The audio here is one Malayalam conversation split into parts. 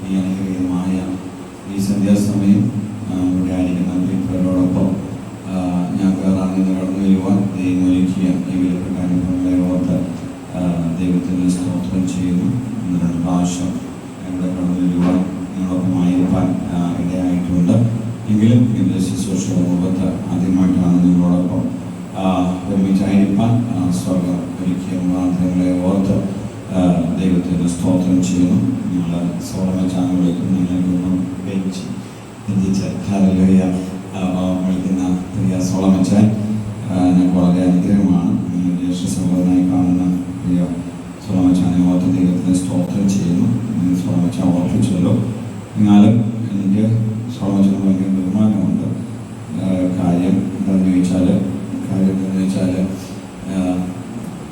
ഈ അനുഗ്രഹീതമായ ഈ സന്ധ്യാസമയം ഇവിടെ ആയിരിക്കുന്ന പ്രിയപ്പെട്ടവരോടൊപ്പം ഞാൻ കയറാണെന്ന് കടന്നു വരുവാൻ ദൈവം ഒരുക്കിയ ഈ വിലപ്പെട്ട അനുഭവങ്ങളെ ഓർത്ത് ദൈവത്തിന് സ്തോത്രം ചെയ്യുന്നു. ഒന്ന് രണ്ട് പ്രാവശ്യം ഇവിടെ കടന്നു വരുവാൻ നിങ്ങളോടൊപ്പമായിരിക്കാൻ ഇടയായിട്ടുണ്ട്. എങ്കിലും ഇതിൻ്റെ ശുശ്രൂഷയുടെ മുഖത്ത് ആദ്യമായിട്ടാണ് നിങ്ങളോടൊപ്പം ഒരുമിച്ചായിരിക്കാൻ സ്വർഗം ഒരുക്കിയ മുഖാന്തരങ്ങളെ ഓർത്ത് ദൈവത്തിന് സ്തോത്രം ചെയ്യുന്നു. നിങ്ങൾ സോളമച്ചാൻ വിളിക്കുന്ന നിങ്ങൾക്കൊന്നും വെച്ച് ചിന്തിച്ച് ഹല്ലേലൂയ വിളിക്കുന്ന പ്രിയ സോളമച്ചാൻ ഞങ്ങൾക്ക് വളരെ അനുഗ്രഹമാണ്. ജ്യേഷ്ഠ സഹോദരനായി കാണുന്ന പ്രിയ സോളമച്ചാനെ ഓർത്ത് ദൈവത്തിന് സ്തോത്രം ചെയ്യുന്നു. സോളമച്ചാൻ ഓർപ്പിച്ചല്ലോ. എന്നാലും എനിക്ക് സോളമച്ചാൻ ഭയങ്കര ബഹുമാനമുണ്ട്. കാര്യം എന്താണെന്ന് ചോദിച്ചാൽ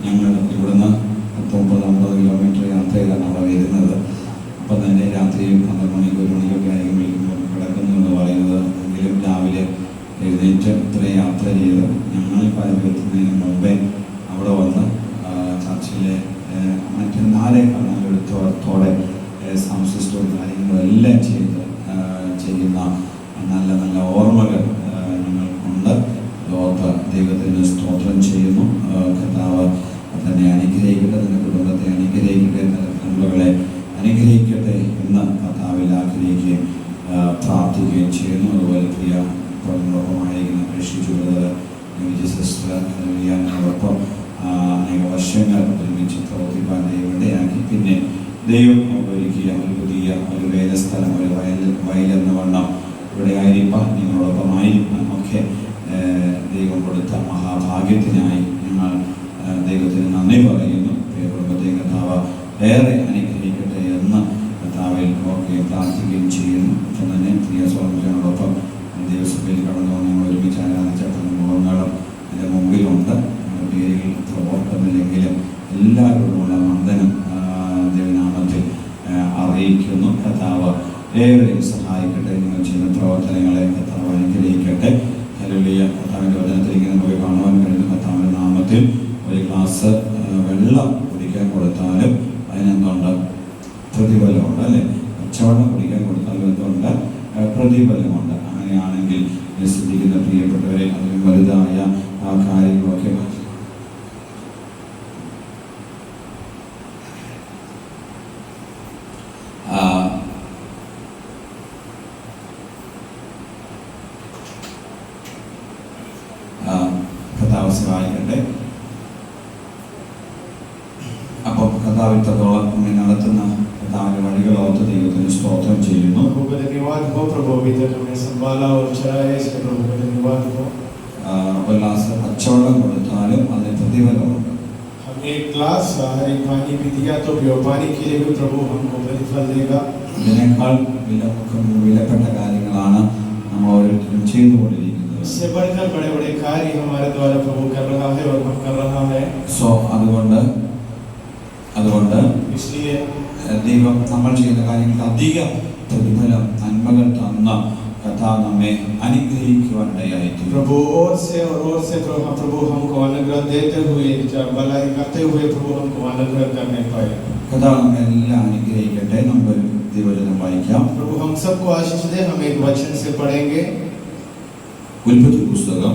ഞങ്ങൾ ഇവിടുന്ന് 30-50 കിലോമീറ്റർ യാത്ര ചെയ്താണ് അവിടെ വരുന്നത്. അപ്പം തന്നെ രാത്രി 12 മണിക്ക് 1 മണിക്കൊക്കെ ആയിരിക്കും വിളിക്കുമ്പോൾ കിടക്കുന്നുണ്ട് പറയുന്നത്. എങ്കിലും രാവിലെ എഴുന്നേറ്റ് ഇത്രയും യാത്ര ചെയ്ത് ഞങ്ങൾ എത്തുന്നതിന് മുമ്പേ അവിടെ വന്ന് ചർച്ചിലെ മറ്റ് 4 കണ്ണുകളെടുത്തോടെ സൗണ്ട് സിസ്റ്റവും കാര്യങ്ങളും എല്ലാം ചെയ്യുന്ന നല്ല നല്ല ഓർമ്മകൾ ഞങ്ങൾക്കുണ്ട്. ഓർത്ത് ദൈവത്തിന് സ്തോത്രം ചെയ്യുന്നു. കർത്താവ് തന്നെ അനുഗ്രഹിക്കട്ടെ, തൻ്റെ കുടുംബത്തെ അനുഗ്രഹിക്കട്ടെ, തൻ്റെ കുടുംബങ്ങളെ അനുഗ്രഹിക്കട്ടെ എന്ന് കർത്താവിൽ ആഗ്രഹിക്കുകയും പ്രാർത്ഥിക്കുകയും ചെയ്യുന്നു. അതുപോലെ പ്രിയ കുടുംബമായിരിക്കുന്ന പ്രേക്ഷിച്ചുള്ളത് സിസ്റ്റർ അറിയാനോടൊപ്പം അനേക വർഷങ്ങൾ ഒരുമിച്ച് പ്രവർത്തിപ്പാൻ ദൈവം ഇടയാക്കി. പിന്നെ ദൈവം ഒരുക്കിയ ഒരു പുതിയ ഒരു വേലസ്ഥലം, ഒരു വയലെന്ന വണ്ണം ഇവിടെ ആയിരിക്കാൻ നിങ്ങളോടൊപ്പമായിരിക്കാൻ ഒക്കെ ദൈവം കൊടുത്ത മഹാഭാഗ്യത്തിനായി ഞങ്ങൾ ദൈവത്തിന് നന്ദി പറയുന്നു. പ്രിയ കുടുംബത്തെ കർത്താവ് ഏറെ അനുഗ്രഹിക്കട്ടെ എന്ന് കർത്താവിൽ ഓർക്കുകയും പ്രാർത്ഥിക്കുകയും ചെയ്യുന്നു. ഒപ്പം തന്നെ പ്രിയ സോളമച്ചാനോടൊപ്പം ദൈവസഭയിൽ കടന്നു ഞങ്ങൾ ഒരുമിച്ച് ആരാധിച്ച അനുഭവങ്ങളും എൻ്റെ മുമ്പിലുണ്ട്. പേരുകൾ ഓർക്കുന്നില്ലെങ്കിലും എല്ലാവരോടുമുള്ള വന്ദനം ദൈവനാമത്തിൽ അറിയിക്കുന്നു. കർത്താവ് ഏറെ സഹായിക്കട്ടെ. നിങ്ങൾ ചെയ്യുന്ന പ്രവർത്തനങ്ങളെ കർത്താവ് അനുഗ്രഹിക്കട്ടെ. ഹല്ലേലൂയ. കർത്താവിൻ്റെ വചനത്തിലേക്ക് പോയി കാണുവാൻ കഴിയുന്ന കർത്താവിൻ്റെ നാമത്തിൽ ഒരു ഗ്ലാസ് വെള്ളം കുടിക്കാൻ കൊടുത്താലും അതിനെന്തുണ്ട്? പ്രതിഫലമുണ്ട് അല്ലേ? പച്ചവെള്ളം കുടിക്കാൻ കൊടുത്താലും എന്തുണ്ട്? പ്രതിഫലമുണ്ട്. അങ്ങനെയാണെങ്കിൽ ശ്രദ്ധിക്കുന്ന പ്രിയപ്പെട്ടവരെ അതിലും വലുതായ ആ കാര്യങ്ങളൊക്കെ കർത്താവ് സഹായിക്കട്ടെ. അപ്പം കർത്താവിത്രത്തോളം നമ്മെ നടത്തുന്ന കർത്താവിൻ്റെ വഴികൾ ഓർത്ത് ദൈവത്തിന് സ്തോത്രം ചെയ്യുന്നു. ഒരു ഗ്ലാസ് പച്ചവെള്ളം കൊടുത്താലും അതിന് പ്രതിഫലമുണ്ട്. ഇതിനേക്കാൾ വിലപ്പെട്ട കാര്യങ്ങളാണ് നമ്മൾ ഓരോരുത്തരും ചെയ്തുകൊണ്ടിരിക്കുന്നത്. इससे बढ़कर बड़े-बड़े कार्य हमारे द्वारा प्रभु कर रहा है और हम कर रहा है. അതുകൊണ്ട് इसलिए ദൈവം നമ്മൾ ചെയ്യുന്ന കാര്യങ്ങൾക്ക് അധിക പ്രതിഫലം നന്മകൾ തന്ന കർത്താവ് നമ്മെ അനുഗ്രഹിക്കുവാനിടയായി. प्रभु और से प्रभु हमको अनुग्रह देते हुए भलाई करते हुए प्रभु हमको अनुग्रह करने पाए. കർത്താവ് നമ്മെ എല്ലാം അനുഗ്രഹിക്കട്ടെ. നമുക്ക് ദൈവവചനം വായിക്കാം. प्रभु हम सबको आशीष दे. हम एक वचन से पढ़ेंगे. ഉൽപ്പത്തി പുസ്തകം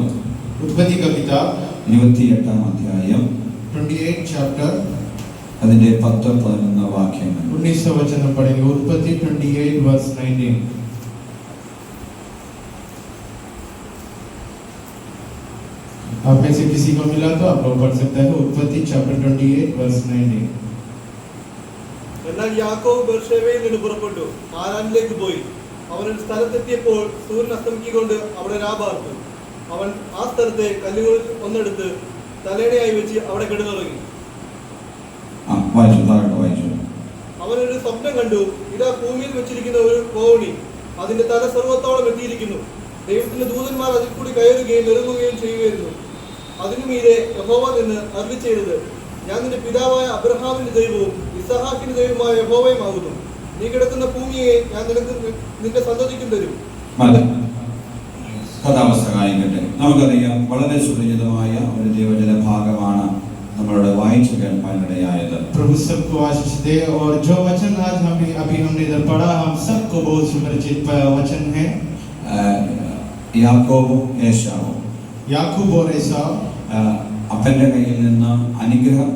उत्पत्ति का किताब 28-ാം അധ്യായം 28 चैप्टर അതിന്റെ 10-11 വാക്യങ്ങൾ 19 वचन पढ़ेंगे. उत्पत्ति 28 वर्स 19. आप में से किसी को मिला तो आप लोग पढ़ सकते हैं. उत्पत्ति चैप्टर 28 वर्स 19. എന്നാൽ യാക്കോബ് ബേർശേബയിൽ നിന്ന് പുറപ്പെട്ടു ഹാരാനിലേക്ക് പോയി. അവൻ ഒരു സ്ഥലത്തെത്തിയപ്പോൾ സൂര്യൻ അസ്തമിക്കൊണ്ട് അവിടെ രാപാർത്തു. അവൻ ആ സ്ഥലത്തെ കല്ലുകളിൽ ഒന്നെടുത്ത് തലയണയായി വെച്ച് അവിടെ കിടന്നുറങ്ങി. അവനൊരു സ്വപ്നം കണ്ടു. ഇതാ ഭൂമിയിൽ വെച്ചിരിക്കുന്ന ഒരു കോണി, അതിന്റെ തല സർവത്തോളം എത്തിയിരിക്കുന്നു. ദൈവത്തിന്റെ ദൂതന്മാർ അതിൽ കൂടി കയറുകയും ഇറങ്ങുകയും ചെയ്യുകയായിരുന്നു. അതിനു മീതെ യഹോവ നിന്ന് അരുളിച്ചെയ്തത്, ഞാൻ നിന്റെ പിതാവായ അബ്രഹാമിന്റെ ദൈവവും ഇസഹാക്കിന്റെ ദൈവമായ യഹോവയുമാകുന്നു. നീ കിടക്കുന്ന ഭൂമിയെ ഞാൻ നിന്റെ സന്തതിക്കും തരും. കഥാവസ്ഥ കായിക്കട്ടെ. നമുക്കറിയാം വളരെ സുപരിചിതമായ ഒരു ദൈവജന ഭാഗമാണ് നമ്മളുടെ വായിച്ചു കേൾക്കാനിടയായത്. प्रभु सबको आशीष दे। और जो वचन आज अभी हमने इधर पढ़ा, हम सबको बहुत सुपरिचित वचन है। യാക്കോബും ഏശാവും याकूब और एसाव അപ്പന്റെ കയ്യിൽ നിന്ന് അനുഗ്രഹം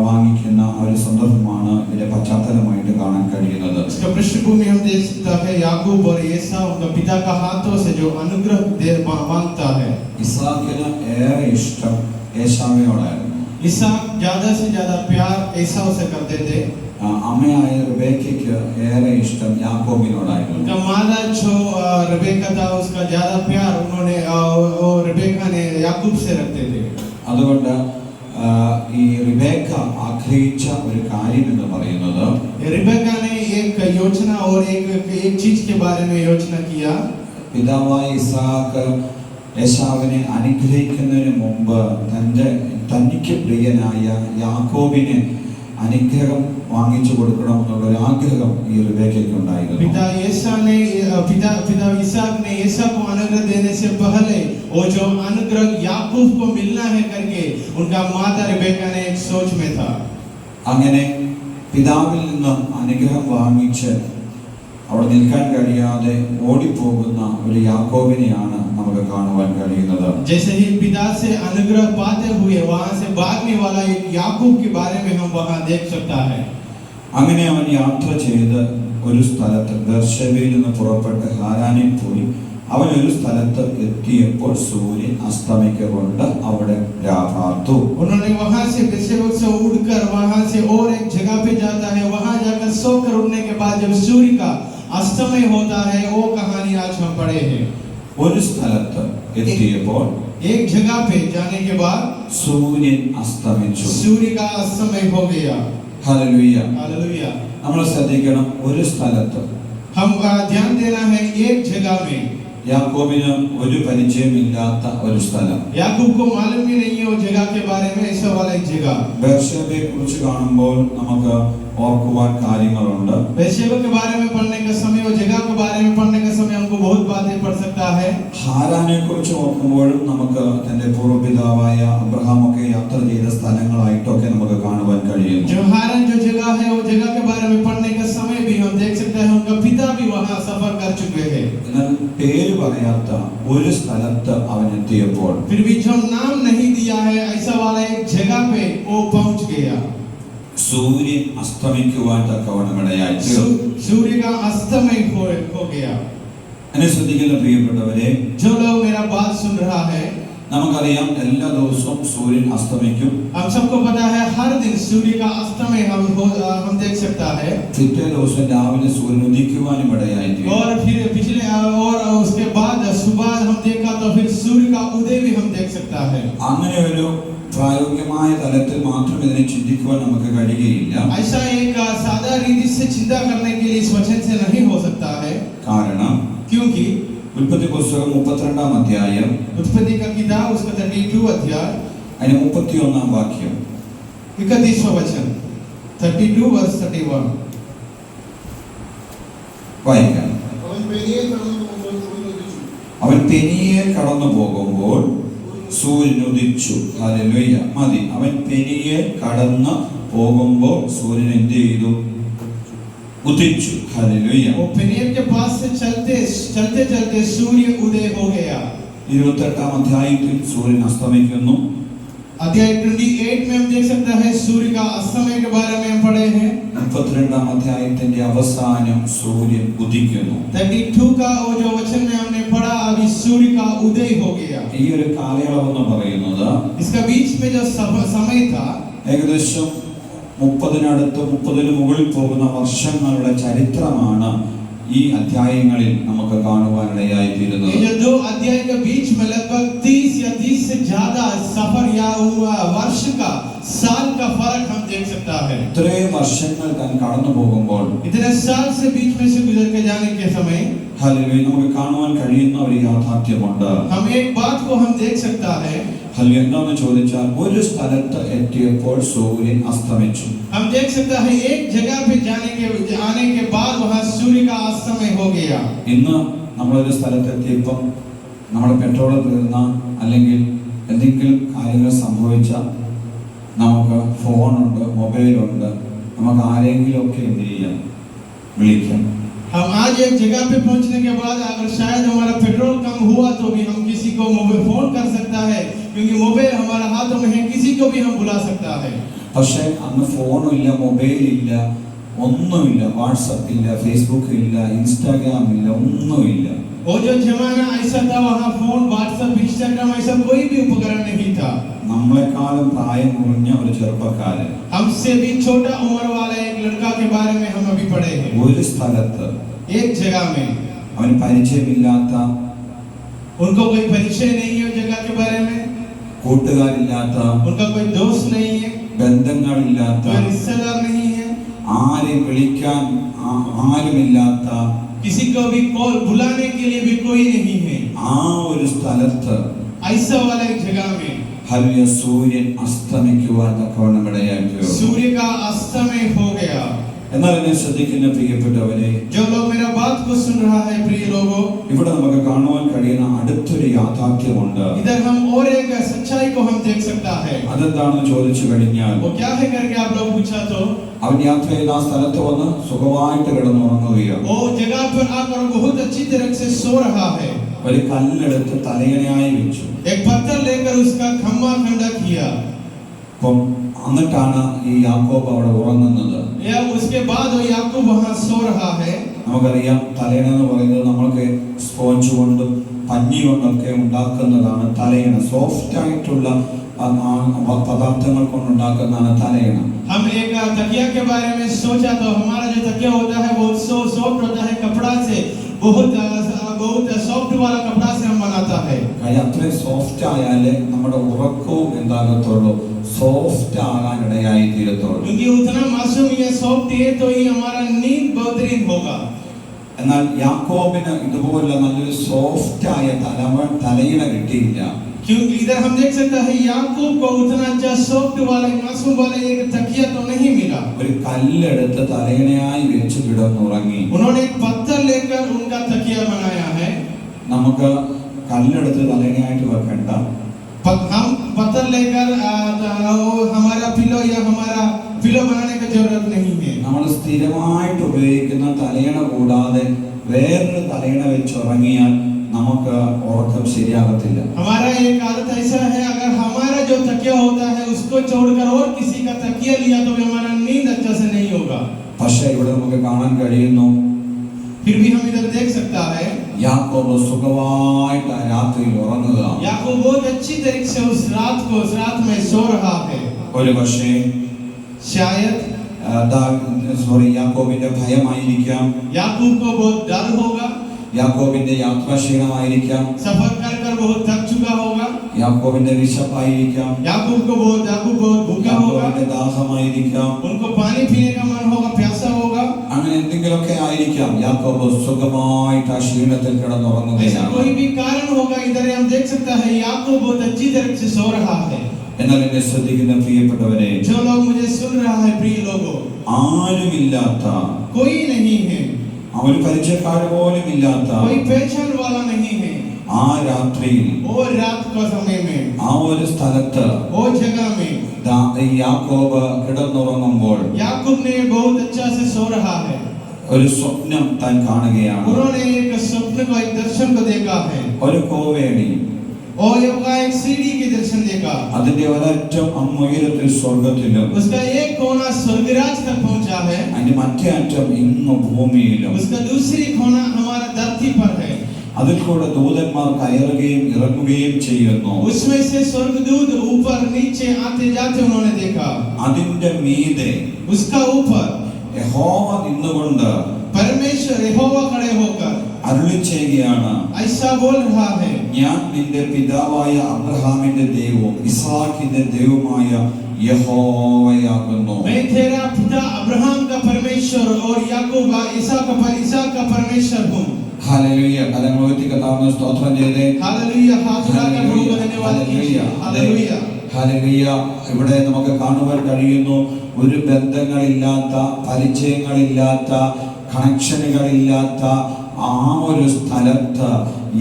വാങ്ങിക്കുന്ന ഒരു സന്ദർഭമാണ് ഇതിന്റെ പശ്ചാത്തലമായിട്ട് കാണാൻ കഴിയുന്നത്. इसका पृष्ठभूमि हम देख सकता है। याकूब और एसाव उनका पिता का हाथों से जो अनुग्रह मांगता है। ഇസാക്കിന് ഏറെ ഇഷ്ടം ഏശാവിനോടായിരുന്നു. इसहाक ज्यादा से ज्यादा प्यार एसाव से करते थे। അമ്മയായ റിബേക്കയ്ക്ക് ഏറെ ഇഷ്ടം യാക്കോബിനോടായിരുന്നു. उनका माता जो रिबेका था, उसका ज्यादा प्यार उन्होंने रिबेका ने याकूब से रखते थे। അതുകൊണ്ട് ഈ റിബേക്ക ആഗ്രഹിച്ച ഒരു കാര്യം എന്ന് പറയുന്നത്, रिबेका ने एक योजना और एक चीज के बारे में योजना किया। പിതാവായ ഇസാക്ക് ഏശാവിനെ അനുഗ്രഹിക്കുന്നതിന് മുമ്പ് തനിക്ക് പ്രിയനായ യാക്കോബിന് അനുഗ്രഹം വാങ്ങിച്ചു കൊടുക്കണമെന്നുള്ള ഒരു ആഗ്രഹം ഈ റിബേക്കയ്ക്ക് ഉണ്ടായിരുന്നു. पिता इसहाक ने एसा को अनुग्रह देने से पहले वो जो अनुग्रह याकूब को मिलना है करके उनका माता रिबेका ने एक सोच में था। അങ്ങനെ പിതാവിൽ നിന്ന് അനുഗ്രഹം വാങ്ങിച്ച് അവിടെ നിൽക്കാൻ കഴിയാതെ ഓടിപ്പോകുന്ന ഒരു യാക്കോബിനെയാണ് നമുക്ക് കാണുവാൻ കഴിയുന്നത്. जैसे ही पिता से अनुग्रह पाते हुए वहां से भागने वाला एक याकूब के बारे में हम वहां देख सकता है। അങ്ങനെ അവൻ യാത്ര ചെയ്ത് ഒരു സ്ഥലത്ത് ബേർശേബയിൽ നിന്ന് പുറപ്പെട്ട് ഹാരാനിൽ പോയി. അവൻ ഒരു സ്ഥലത്ത് എത്തിയപ്പോൾ സൂര്യൻ അസ്തമിക്കൊണ്ട് അവിടെ രാപാർത്തു. उन्होंने वहां से बेर्शेबा से उड़कर वहां से और एक जगह पे जाता है। वहां जाकर सोकर उड़ने के बाद जब सूर्य का अस्तमय होता है, वो कहानी आज हम पढ़े हैं। ഒരു സ്ഥലത്ത് എത്തിയപ്പോൾ एक जगह पे जाने के बाद സൂര്യൻ അസ്തമിച്ചു. सूर्य का अस्तमय हो गया। ഹല്ലേലൂയ. हालेलुया। നമ്മൾ ശ്രദ്ധിക്കണം, ഒരു സ്ഥലത്ത് हम ध्यान देना है एक जगह में। യാക്കോബിന് ഒരു പരിചയമില്ലാത്ത ഒരു സ്ഥലം. याकूब को मालूम ही नहीं है वो जगह के बारे में, ऐसा वाला एक जगह। ബേർശേബയെ കുറിച്ച് കാണുമ്പോൾ നമുക്ക് ഓർക്കുവാൻ കാര്യങ്ങളുണ്ട്. बेर्शेबा के बारे में पढ़ने का समय, वो जगह के बारे में पढ़ने का समय हमको बहुत बातें पढ़ सकता है। ഹാരാനെ കുറിച്ച് ഓർക്കുമ്പോഴും നമുക്ക് തന്റെ പൂർവ്വപിതാവായ അബ്രഹാം ഒക്കെ യാത്ര ചെയ്ത സ്ഥലങ്ങളായിട്ടൊക്കെ നമുക്ക് കാണുവാൻ കഴിയും. जो हारान जो जगह है, वो जगह के बारे में पढ़ने का समय भी हम देख सकते हैं। उनका पिता भी वहां सफर कर चुके हैं। എന്നാൽ പേര് പറയാത്ത ഒരു സ്ഥലത്ത് അവൻ എത്തിയപ്പോൾ फिर भी जो नाम नहीं दिया है, ऐसा वाला एक जगह पे वो पहुंच गया। സൂര്യൻ അസ്തമിക്കുവാൻ തക്കവണ്ണമിടയായി. सूर्य का अस्तमय हो गया। എന്നെ ശ്രദ്ധിക്കുന്ന പ്രിയപ്പെട്ടവരെ, जो लोग मेरा बात सुन रहा है, നമുക്കറിയാം എല്ലാ ദിവസവും സൂര്യൻ അസ്തമിക്കും. हम सबको पता है हर दिन सूर्य का अस्तमय हम देख सकता है। പിറ്റേ ദിവസം രാവിലെ സൂര്യൻ ഉദിക്കുവാനും ഇടയായി. और फिर पिछले और उसके बाद सुबह हम देखा तो फिर सूर्य का उदय भी हम देख सकता है। അങ്ങനെ ഒരു പ്രായോഗികമായ തലത്തിൽ മാത്രം ഇതിനെ ചിന്തിക്കുവാൻ നമുക്ക് കഴിയുകയില്ല. ऐसा एक सादा रीति से चिंता करने के लिए इस वचन से नहीं हो सकता है। കാരണം क्योंकि ഉൽപ്പത്തി പുസ്തകം 32-ാം അധ്യായം उत्पत्ति का किताब उसका 32 अध्याय അതിന്റെ 31-ാം വാക്യം 31वां वचन 32 वर्ष 31 വായിക്കാം. അവൻ പെനിയേൽ കടന്നു പോകുമ്പോൾ സൂര്യൻ ഉദിച്ചു. അവൻ പെനിയേൽ കടന്നു പോകുമ്പോൾ സൂര്യൻ ഉദിച്ചു. ഹല്ലേലൂയ. മതി. അവൻ പെനിയേൽ കടന്നു പോകുമ്പോൾ സൂര്യൻ എന്ത് ചെയ്തു? ഉദിച്ചു. ഹല്ലേലൂയ. वो पेनियल के पास से चलते चलते सूर्य उदय हो गया। 28-ാം അധ്യായത്തിൽ സൂര്യൻ അസ്തമിക്കുന്നു. अध्याय 28 में हम देख सकते हैं सूर्य का अस्तमय के बारे में हम पढ़े हैं। 32-ാം അധ്യായത്തിന്റെ അവസാനം സൂര്യൻ ഉദിക്കുന്നു. 32 का वो जो वचन में हमने पढ़ा, अभी सूर्य का उदय हो गया। ഈ ഒരു കാലയളവ് എന്ന് പറയുന്നത് इसका बीच में जो समय था, ഏകദേശം 30-ന് മുകളിൽ പോകുന്ന വർഷങ്ങളുടെ ചരിത്രമാണ് ഈ അധ്യായങ്ങളിൽ നമുക്ക് കാണുവാനിടയായി തീരുന്നത്. ये जो 2 अध्याय के बीच में लगभग 30 या 30 से ज्यादा सफर या वर्ष का साल का फर्क हम देख सकता है। ഇത്രയും വർഷങ്ങൾ താൻ കടന്നു പോകുമ്പോൾ इतने साल से बीच में से गुजर के जाने के समय ഹല്ലേലൂയ നമുക്ക് കാണുവാൻ കഴിയുന്ന ഒരു യാഥാർത്ഥ്യമുണ്ട്. हम एक बात को हम देख सकता है। ഹല്ലേലൂയ എന്താണെന്ന് ചോദിച്ചാൽ ഒരു സ്ഥലത്ത് എത്തിയപ്പോൾ സൂര്യൻ അസ്തമിച്ചു. हम देख सकता है एक जगह पे आने के बाद वहां सूर्य का अस्तमय हो गया। ഇന്ന് നമ്മളൊരു സ്ഥലത്ത് എത്തിയപ്പം നമ്മുടെ പെട്രോൾ തീർന്ന അല്ലെങ്കിൽ എന്തെങ്കിലും കാര്യങ്ങൾ സംഭവിച്ച നമുക്ക് ഫോണുണ്ട്, മൊബൈലുണ്ട്, നമുക്ക് ആരെങ്കിലുമൊക്കെ എന്ത് ചെയ്യാം, വിളിക്കാം. हम आज एक जगह पे पहुंचने के बाद अगर शायद हमारा पेट्रोल कम हुआ तो भी हम किसी को मोबाइल फोन कर सकता है, क्योंकि मोबाइल हमारे हाथों में है, किसी को भी हम बुला सकता है. പക്ഷേ അന്ന് ഫോണില്ല, മൊബൈലില്ല, ഒന്നുമില്ല, വാട്സപ്പ് ഇല്ല, ഫേസ്ബുക്ക് ഇല്ല, ഇൻസ്റ്റാഗ്രാം ഇല്ല, ഒന്നുമില്ല. वो जो जमाना ऐसा था, वहाँ फोन, व्हाट्सएप, इंस्टाग्राम ऐसा कोई भी उपकरण नहीं था. നമ്മളെക്കാളും പ്രായം കുറഞ്ഞ ഒരു ചെറുപ്പക്കാരൻ हमसे भी छोटा उम्र वाला एक लड़का के बारे में हम अभी पढ़े हैं. ഒരു സ്ഥലത്ത് एक जगह में അവന് പരിചയമില്ലാത്ത, उनको कोई परिचय नहीं है, जगह के बारे में കൂട്ടുകാരില്ലാത്ത, उनका कोई दोस्त नहीं है, ബന്ധങ്ങളില്ലാത്ത, कोई रिश्तेदार नहीं है, ആരെ വിളിക്കാൻ ആരുമില്ലാത്ത, किसी को भी कॉल बुलाने के लिए भी कोई नहीं है. ആ ഒരു സ്ഥലത്ത് ऐसा वाला एक जगह में ഹരിയ സൂര്യൻ അസ്തമിക്കുവാൻ തക്കവണ്ണം ഇടയായി. सूर्य का अस्तमय हो गया. എന്നാൽ എന്നെ ശ്രദ്ധിക്കുന്ന പ്രിയപ്പെട്ടവരെ, जो लोग मेरा बात को सुन रहा है, प्रिय लोगों, ഇവിടെ നമുക്ക് കാണുവാൻ കഴിയുന്ന അടുത്തൊരു യാഥാർത്ഥ്യമുണ്ട്. इधर हम और एक सच्चाई को हम देख सकता है. അതെന്താണെന്ന് ചോദിച്ചു കഴിഞ്ഞാൽ, वो क्या है करके आप लोग पूछा तो അവൻ യാത്ര ചെയ്ത ആ സ്ഥലത്ത് വന്ന് സുഖമായിട്ട് കിടന്നുറങ്ങുകയാണ്. वो जगह पर आकर बहुत अच्छी तरह से सो रहा है. ഒരു കല്ലെടുത്ത് തലയണയായി വെച്ചു. एक पत्थर लेकर उसका खम्बा खंडा किया. അപ്പം എന്നിട്ടാണ് ഈ യാക്കോബ് അവിടെ ഉറങ്ങുന്നത്. या उसके बाद वो याकूब वहां सो रहा है. നമുക്കറിയാം, തലയണ എന്ന് പറയുന്നത് നമ്മൾക്ക് സ്പോഞ്ച് കൊണ്ടും പഞ്ഞി കൊണ്ടൊക്കെ ഉണ്ടാക്കുന്നതാണ് തലയണ. സോഫ്റ്റ് ആയിട്ടുള്ള പദാർത്ഥങ്ങൾ കൊണ്ടുണ്ടാക്കുന്നതാണ് തലയണ. हम एक तकिया के बारे में सोचा तो हमारा जो तकिया होता है वो सॉफ्ट होता है, कपड़ा से बहुत सॉफ्ट वाला कपड़ा से हम बनाता है. അത്രയും സോഫ്റ്റ് ആയാലേ നമ്മുടെ ഉറക്കവും എന്താകത്തുള്ളൂ, സോഫ്റ്റ് ആകാൻ ഇടയായി തീരത്തുള്ളൂ. क्योंकि उतना मासूम या सॉफ्ट है तो ही हमारा नींद बेहतरीन होगा. എന്നാൽ യാക്കോബിന് ഇതുപോലെ നല്ലൊരു സോഫ്റ്റ് ആയ തലയിണ കിട്ടിയില്ല. क्योंकि इधर हम देख सकते हैं याकूब को उतना अच्छा सॉफ्ट वाला मासूम वाला एक तकिया तो नहीं मिला. ഒരു കല്ലെടുത്ത് തലയിണയായി വെച്ച് കിടന്നുറങ്ങി. उन्होंने एक पत्थर लेकर उनका तकिया बनाया है. നമുക്ക് കല്ലെടുത്ത് തലയിണയായിട്ട് വെക്കണ്ട. हम पत्थर लेकर हमारा पिलो या हमारा पिलो बनाने की जरूरत नहीं है. നമ്മൾ സ്ഥിരമായിട്ട് ഉപയോഗിക്കുന്ന തലയിണ കൂടാതെ വേറൊരു തലയിണ വെച്ച് ഉറങ്ങിയാൽ നമുക്ക് ഉറക്കം ശരിയാകത്തില്ല. हमारा एक आदत ऐसा है, अगर हमारा जो तकिया होता है उसको छोड़कर और किसी का तकिया लिया तो भी हमारा नींद अच्छा से नहीं होगा. പക്ഷേ ഇവിടെ നമുക്ക് കാണാൻ കഴിയുന്നു, फिर भी हम इधर देख सकता है യാക്കോബ് സുഖമായിട്ട് ആ രാത്രിയിൽ ഉറങ്ങുക. याकूब बहुत अच्छी तरीके से उस रात में सो रहा है. ഒരു പക്ഷേ शायद യാക്കോബിന്റെ ഭയമായിരിക്കാം, याकूब को बहुत डर होगा, യാക്കോബിന്റെ യാത്രാക്ഷീണമായിരിക്കാം, सफर कर बहुत थक चुका होगा, യാക്കോബിന്റെ വിശപ്പായിരിക്കാം, याकूब बहुत भूखा होगा, യാക്കോബിന്റെ ദാഹമായിരിക്കാം, उनको पानी पीने का मन होगा, प्यासा होगा. അങ്ങനെ എന്തെങ്കിലുമൊക്കെ ആയിരിക്കാം. യാക്കോബ് സുഖമായിട്ട് ആ ക്ഷീണത്തിൽ ऐसा കിടന്നുറങ്ങുകയാണ്. कोई भी कारण होगा, इधर हम देख सकता है याकूब बहुत अच्छी तरह से सो रहा है. എന്നാൽ എന്നെ ശ്രദ്ധിക്കുന്ന പ്രിയപ്പെട്ടവരെ, जो लोग मुझे सुन रहा है, प्रिय लोगों, ആരുമില്ലാത്ത, कोई नहीं है, ഒരു പരിചയക്കാർ പോലും ഇല്ലാത്ത कोई पहचान वाला नहीं है. ആ രാത്രിയിൽ वो रात का समय में ആ ഒരു സ്ഥലത്ത് वो जगह में യാക്കോബ് കിടന്നുറങ്ങുമ്പോൾ याकूब ने बहुत अच्छा से सो रहा है. ഒരു സ്വപ്നം താൻ കാണുകയാണ്. उन्होंने एक स्वप्न को, एक दर्शन को देखा है. ഒരു കോവേണി, और एक सीढ़ी के दर्शन देखा. അതിന്റെ ഒരറ്റം അങ്ങുയരത്തിൽ സ്വർഗത്തിലും उसका एक कोना स्वर्गराज तक पहुंचा है, അതിന്റെ മറ്റേ അറ്റം ഇന്ന് ഭൂമിയിലും. उसका दूसरी कोना हमारा धरती पर है. അതിൽ കൂടെ ദൂതന്മാർ കയറുകയും ഇറങ്ങുകയും ചെയ്യുന്നു. उसमें से स्वर्गदूत ऊपर नीचे आते जाते उन्होंने देखा. അതിന്റെ മീതെ उसका ऊपर യഹോവ നിന്നുകൊണ്ട് परमेश्वर यहोवा खड़े होकर അരുളി ചെയ്യുകയാണ്, ऐसा बोल रहा है, ഞാൻ നിന്റെ പിതാവായ അബ്രഹാമിന്റെ ദൈവവും ഇസാഖിന്റെ ദൈവമായ യഹോവയാകുന്നു. मैं तेरा पिता अब्राहम का परमेश्वर और याकूब इसहाक का परमेश्वर हूँ. ഹല്ലേലൂയ. കരങ്ങൾ ഉയർത്തി കർത്താവിനെ സ്തോത്രം ചെയ്തേ. हालेलुया. हाथ उठाकर प्रभु को धन्यवाद कीजिए. हालेलुया. ഹല്ലേലൂയ. ഇവിടെ നമുക്ക് കാണുവാൻ കഴിയുന്നു, ഒരു ബന്ധങ്ങളില്ലാത്ത, പരിചയങ്ങളില്ലാത്ത, കണക്ഷനുകളില്ലാത്ത ആ ഒരു സ്ഥലത്ത്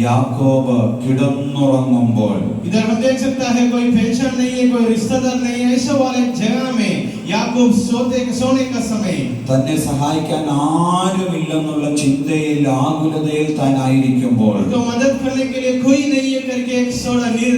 യാക്കോബ് കിടന്നുറങ്ങുമ്പോൾ इधर हम देख सकता है कोई पेंशन नहीं है, कोई रिश्तेदार नहीं है, ऐसे वाले जगह में याकूब सोने का समय തന്നെ സഹായിക്കാൻ ആരുമില്ലെന്നുള്ള ചിന്തയിൽ ആകുലതയിൽ താനായിരിക്കുമ്പോൾ तो मदद करने के लिए कोई नहीं है करके एक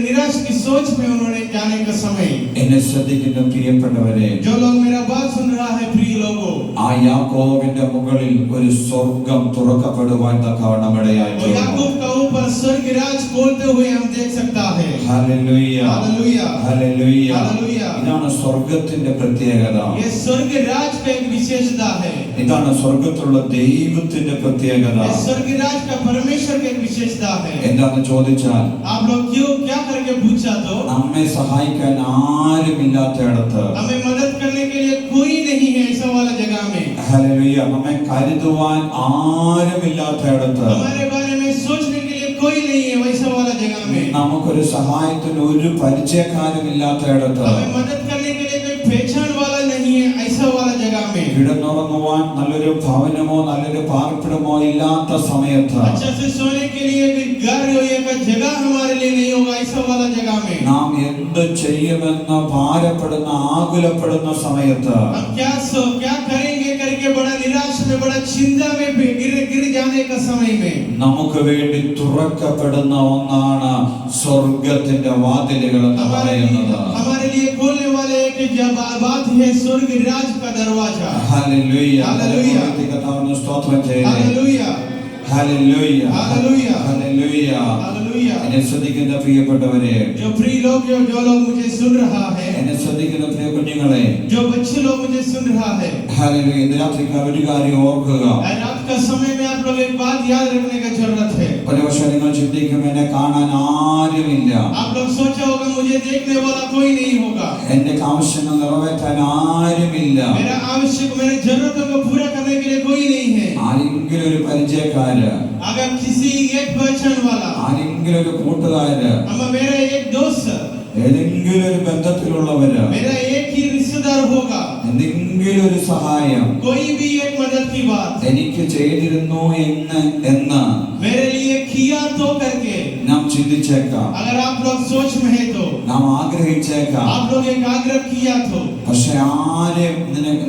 निराश की सोच में उन्होंने जाने का समय। എന്നെ ശ്രദ്ധിക്കുന്ന പ്രിയപ്പെട്ടവരെ, जो लोग मेरा बात सुन रहा है प्रिय लोगों, ആ യാക്കോബിന്റെ മുകളിൽ ഒരു സ്വർഗം തുറക്കപ്പെടുവാൻ തക്കവണ്ണം ഇടയായി और याकूब का ऊपर स्वर्ग राज खोलते हुए हम देख सकता है। Hallelujah hallelujah hallelujah. हालेलुया। ഇതാണ് സ്വർഗത്തിന്റെ പ്രത്യേകത. ये स्वर्ग राज का एक विशेषता है। ഇതാണ് സ്വർഗത്തിലുള്ള ദൈവത്തിന്റെ പ്രത്യേകത. ये स्वर्ग राज का परमेश्वर का एक विशेषता है। എന്താണെന്ന് ചോദിച്ചാൽ, आप लोग क्यों क्या करके पूछा तो നമ്മെ സഹായിക്കാൻ ആരുമില്ലാത്തയിടത്ത്, हमें मदद करने के लिए कोई नहीं है ऐसा वाला जगह में, ഹല്ലേലൂയ, നമ്മെ കരുതുവാൻ ആരുമില്ലാത്തയിടത്ത്, हमारे बारे में सोचने के लिए कोई नहीं है वैसा वाला जगह में, നമുക്കൊരു സഹായത്തിന് ഒരു പരിചയക്കാരുമില്ലാത്തയിടത്ത്, हमें मदद करने के लिए कोई पहचान वाला नहीं है ऐसा वाला जगह में, കിടന്നുറങ്ങുവാൻ നല്ലൊരു ഭവനമോ നല്ലൊരു പാർപ്പിടമോ ഇല്ലാത്ത സമയത്ത്, अच्छा से सोने के लिए कोई घर हो या कोई जगह हमारे लिए नहीं होगा ऐसा वाला जगह में, നാം എന്ത് ചെയ്യുമെന്ന് ഭാരപ്പെടുന്ന ആകുലപ്പെടുന്ന സമയത്ത്, हम क्या करेंगे करके बड़ा निराश में बड़ा चिंता में गिर जाने का समय में, നമുക്ക് വേണ്ടി തുറക്കപ്പെടുന്ന ഒന്നാണ് സ്വർഗത്തിന്റെ വാതിലുകൾ എന്ന് പറയുന്നത്. हमारे लिए खोलने वाले एक बात है स्वर्ग राज का दरवाजा। ഹല്ലേലൂയ. ഹല്ലേലൂയ. കർത്താവിന് സ്തോത്രം ചെയ്യട്ടെ. Hallelujah hallelujah. Hallelujah hallelujah. Hallelujah. എന്നെ ശ്രദ്ധിക്കുന്ന പ്രിയപ്പെട്ടവരെ, जो प्रिय लोग जो लोग मुझे सुन रहा है, എന്നെ ശ്രദ്ധിക്കുന്ന പ്രിയ കുഞ്ഞുങ്ങളെ, जो बच्चे लोग मुझे सुन रहा है, ഹല്ലേലൂയ. ഇന്ന് രാത്രിക്കാർ ഒരു കാര്യം ഓർക്കുക. रात का समय में आप लोग एक बात याद रखने का जरूरत है। ഒരുപക്ഷെ നിങ്ങൾ ചിന്തിക്കും, എന്നെ കാണാൻ ആരുമില്ല, आप लोग सोचा होगा मुझे देखने वाला कोई नहीं होगा, എന്റെ ആവശ്യങ്ങൾ നിറവേറ്റാൻ ആരുമില്ല, मेरा आवश्यक मेरे जरूरतों को पूरा करने के लिए कोई नहीं है। ആരെങ്കിലും ഒരു പരിചയക്കാര്, अगर किसी एक पहचान वाला, ആരെങ്കിലും ഒരു കൂട്ടുകാര്, मेरा एक दोस्त, ഏതെങ്കിലും ഒരു ബന്ധത്തിലുള്ളവര്, मेरा एक ही रिश्तेदार होगा, എന്തെങ്കിലും ഒരു സഹായം कोई भी एक मदद की बात എനിക്ക് ചെയ്തിരുന്നു എന്ന് मेरे लिए किया तो करके നാം ചിന്തിച്ചേക്കാം, अगर आप लोग सोच में है तो നാം ആഗ്രഹിച്ചേക്കാം. आप लोग एक आग्रह किया तो പക്ഷെ ആരും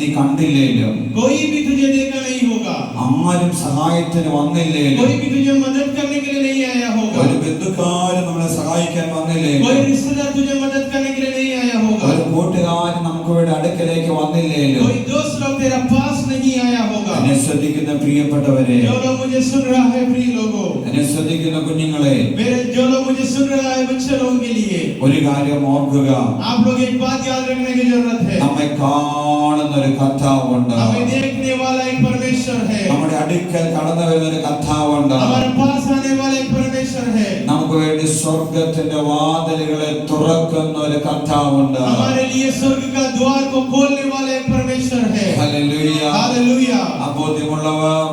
നീ കണ്ടില്ലേലും, कोई भी तुझे देखा नहीं होगा, ആരും സഹായത്തിന് വന്നില്ലേലും, कोई भी तुझे मदद करने के लिए नहीं आया होगा, ഒരു ബന്ധുക്കാരും നമ്മളെ സഹായിക്കാൻ വന്നില്ലേലും, कोई रिश्तेदार तुझे मदद करने के लिए नहीं आया होगा, ഒരു കൂട്ടുകാരൻ നമുക്ക് ഇവിടെ അടുക്കലേക്ക് വന്നില്ലേലും, कोई दोस्त लोग तेरा पास नहीं आया होगा। എന്നെ ശ്രദ്ധിക്കുന്ന പ്രിയപ്പെട്ടവരെ, जो लोग मुझे सुन रहा है प्रिय लोगों, എന്നെ ശ്രദ്ധിക്കുന്ന കുഞ്ഞുങ്ങളെ, मेरे जो लोग मुझे सुन रहा है बच्चे लोगों के लिए ഒരു കാര്യം ഓർക്കുക. आप लोग एक बात याद रखने की जरूरत है। നമ്മെ കാണുന്ന ഒരു കർത്താവുണ്ട്, हमें देखने वाला एक परमेश्वर है, നമ്മുടെ അടുക്കൽ കടന്നു വരുന്ന ഒരു കർത്താവുണ്ട്, हमारे पास आने वाला एक परमेश्वर है, നമുക്ക് വേണ്ടി സ്വർഗത്തിന്റെ വാതിലുകളെ തുറക്കുന്ന ഒരു കർത്താവുണ്ട്. हमारे लिए स्वर्ग का द्वार को खोलने वाला एक परमेश्वर है। ഹല്ലേലൂയ. हालेलुया। ബോധ്യമുള്ളവർ,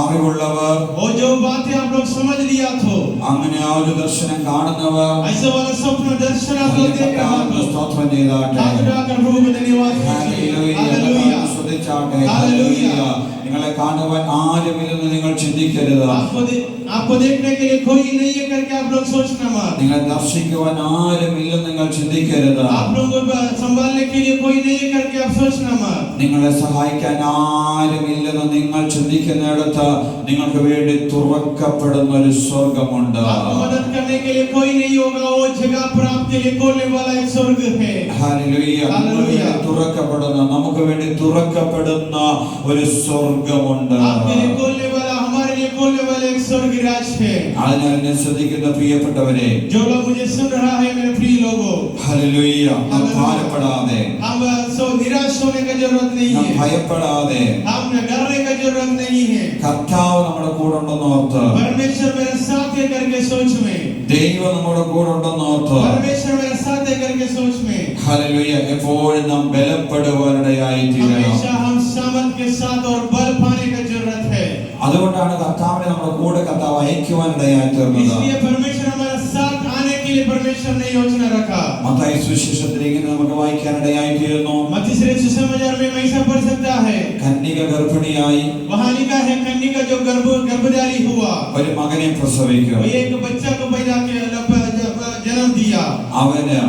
അറിവുള്ളവർ, वो जो बातें आप लोग समझ लिया तो അങ്ങനെ ആ ഒരു ദർശനം കാണുന്നവർ ऐसे वाला स्वप्न दर्शन आप लोग देख रहा तो സ്തോത്രം ചെയ്താട്ടെ. आकर प्रभु को धन्यवाद दीजिए। हालेलुया। ശ്രദ്ധിച്ചാട്ടെ. हालेलुया। നിങ്ങളെ കാണുവാൻ ആരുമില്ലെന്ന് നിങ്ങൾ ചിന്തിക്കരുത്. आपको देखने के लिए कोई नहीं है करके आप लोग सोचना मत। നിങ്ങളെ ദർശിക്കുവാൻ ആരുമില്ലെന്ന് നിങ്ങൾ ചിന്തിക്കരുത്. आप लोगों को संभालने के लिए कोई नहीं है करके आप सोचना मत। നിങ്ങളെ സഹായിക്കാൻ ആരുമില്ലെന്ന് നിങ്ങൾ ചിന്തിക്കുന്നിടത്ത് നിങ്ങൾക്ക് വേണ്ടി തുറക്കപ്പെടുന്ന ഒരു സ്വർഗമുണ്ട്. आपको मदद करने के लिए कोई नहीं होगा, वो जगह पर आपके लिए खोलने वाला एक स्वर्ग है। ഹല്ലേലൂയ. हालेलुया। തുറക്കപ്പെടുന്ന, നമുക്ക് വേണ്ടി തുറക്കപ്പെടുന്ന ഒരു സ്വർഗമുണ്ട്. आपके लिए खोलने वाला, हमारे लिए खोलने वाला एक स्वर्ग राज है। അതിനാൽ എന്നെ ശ്രദ്ധിക്കുന്ന പ്രിയപ്പെട്ടവരെ, जो लोग मुझे सुन रहा है मेरे प्रिय लोगों, ഹല്ലേലൂയ, നാം ഭാരപ്പെടാതെ, हम निराश होने का जरूरत नहीं നാം है, ഭയപ്പെടാതെ, हम डरने का जरूरत नहीं है। കർത്താവ് നമ്മുടെ കൂടെ ഉണ്ടെന്ന് ഓർത്ത്, परमेश्वर मेरे साथ है करके सोच में, ദൈവം നമ്മുടെ കൂടെ ഉണ്ടെന്ന് ഓർത്ത്, परमेश्वर मेरे साथ है करके सोच में ഹല്ലേലൂയ, എപ്പോഴും നാം ബലപ്പെടുവാനിടയായി തീരണം. हमेशा हम सामर्थ के साथ और बल पाने का जरूरत है। അതുകൊണ്ടാണ് കർത്താവിനെ നമ്മുടെ കൂടെ കർത്താവ് അയക്കുവാനിടയായി തീർന്നത്. इसलिए परमेश्वर हमारे साथ आने के लिए परमेश्वर ने योजना रखा। മത്തായി സുവിശേഷത്തിൽ ഇങ്ങനെ നമുക്ക് വായിക്കാനിടയായിത്തീരുന്നു. मत्ती सुसमाचार में ऐसा पढ़ सकता है, കന്യക ഗർഭിണിയായി वहां लिखा है कन्या जो गर्भधारी हुआ, ഒരു മകനെ പ്രസവിക്കും. एक बच्चा को पैदा किया, जन्म दिया। അവന്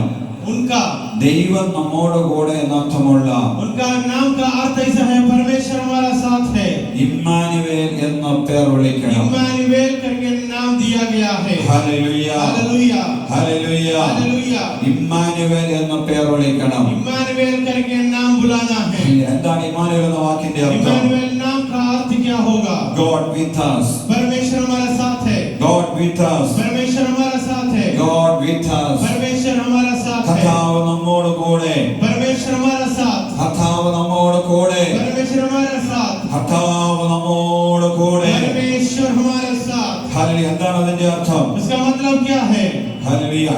उनका ദൈവം നമ്മോട് കൂടെ എന്നർത്ഥമുള്ള उनका नाम का अर्थ ऐसा है, परमेश्वर हमारा साथ है। ഇമ്മാനുവേൽ എന്ന പേർ വിളിക്കണം. इम्मानुएल करके नाम दिया गया है। Hallelujah hallelujah hallelujah hallelujah. Emmanuel എന്ന പേർ വിളിക്കണം. इम्मानुएल करके नाम बुलाना है। എന്താണ് ഇമ്മാനുവേൽ എന്ന വാക്കിന്റെ അർത്ഥം? इम्मानुएल नाम का अर्थ क्या होगा? God with us. परमेश्वर हमारा साथ है। God with us. परमेश्वर हमारा साथ है। God with us. परमेश्वर हमारा साथ है। കർത്താവ് നമ്മോട് കൂടെ. परमेश्वर हमारा साथ। കർത്താവ് നമ്മോട് കൂടെ. परमेश्वर हमारा साथ। കർത്താവ് നമ്മോട് കൂടെ. परमेश्वर हमारा साथ। ഹല്ലേലൂയ. എന്താണ് അതിന്റെ അർത്ഥം? इसका मतलब क्या है? ഹല്ലേലൂയ.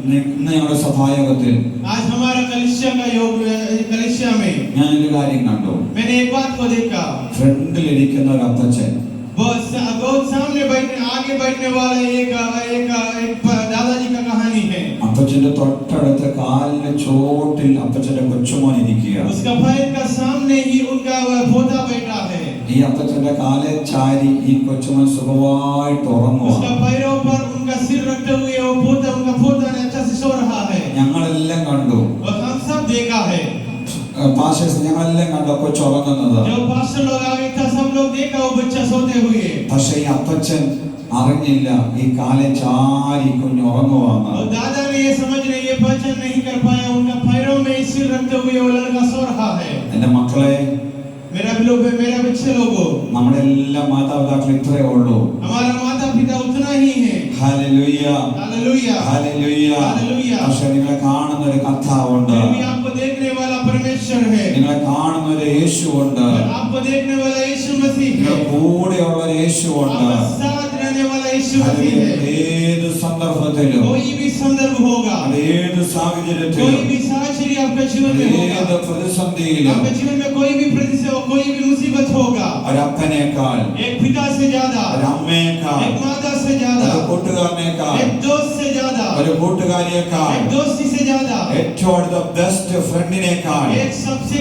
ഇന്ന് ഞങ്ങളുടെ സഭായോഗത്തിൽ आज हमारा कलिसिया का योग, कलिसिया में ഞാനൊരു കാര്യം കണ്ടു. मैंने एक बात को देखा। ഫ്രണ്ടിലിരിക്കുന്ന ഒരു അപ്പച്ചൻ बहुत सामने बैठने, आगे बैठने वाला एक दादाजी का कहानी है। അപ്പച്ചന്റെ തൊട്ടടുത്ത കാലിന്റെ ചോട്ടിൽ അപ്പച്ചന്റെ കൊച്ചുമോൻ ഇരിക്കുക. उसका पैर का सामने ही उनका पोता बैठा है। ഈ അപ്പച്ചന്റെ കാലെ ചാരി ഈ കൊച്ചുമോൻ സുഖമായിട്ട് ഉറങ്ങുക. उसका पैरों पर उनका सिर रखते हुए वो उनका पोता ने अच्छा से सो रहा है। ഞങ്ങളെല്ലാം കണ്ടു. और हम सब देखा है, പാസ്റ്റേഴ്സ് ഞങ്ങളെല്ലാം കണ്ടു കൊച്ചുറങ്ങുന്നത്. जो पास्टर लोग आगे था सब लोग देखा वो बच्चा सोते हुए। പക്ഷെ ഈ അപ്പച്ചൻ അറിഞ്ഞില്ല ഈ കാലെ ചാരി കുഞ്ഞ് ഉറങ്ങുവാന്ന്. और दादा ने ये समझ नहीं, ये पहचान नहीं कर पाया, उनका पैरों में सिर रखते हुए वो लड़का सो रहा है। എന്റെ മക്കളെ, मेरा बच्चे लोगों, നമ്മുടെ എല്ലാ മാതാപിതാക്കൾ ഇത്രയേ ഉള്ളൂ. हमारा माता पिता उतना ही है। Hallelujah hallelujah hallelujah. हालेलुया। പക്ഷെ നിങ്ങളെ കാണുന്ന ഒരു കർത്താവുണ്ട്. फिर भी आपको देखने वाला परमेश्वर है, നിങ്ങളെ കാണുന്ന ഒരു യേശുവുണ്ട്. आपको देखने वाला यीशु मसीह നിങ്ങളുടെ है, കൂടെയുള്ള ഒരു യേശുവുണ്ട്. आपके साथ रहने वाला यीशु मसीह है। ഏത് സന്ദർഭത്തിലും कोई भी संदर्भ होगा, ഏത് कोई സാഹചര്യത്തിലും भी साहचर्य आपके जीवन में ഏത് होगा, പ്രതിസന്ധിയിലും आपके जीवन में कोई भी प्रतिसंकट, कोई भी मुसीबत होगा, ഒരപ്പനേക്കാൾ, एक पिता से ज्यादा, ഒരമ്മയേക്കാൾ, एक माता से ज्यादा, ഒരു കൂട്ടുകാരനേക്കാൾ, एक दोस्त से ज्यादा, ഒരു കൂട്ടുകാരിയേക്കാൾ, एक दोस्ती से ज्यादा, ഏറ്റവും അടുത്ത ബെസ്റ്റ് ഫ്രണ്ടിനേക്കാൾ एक सबसे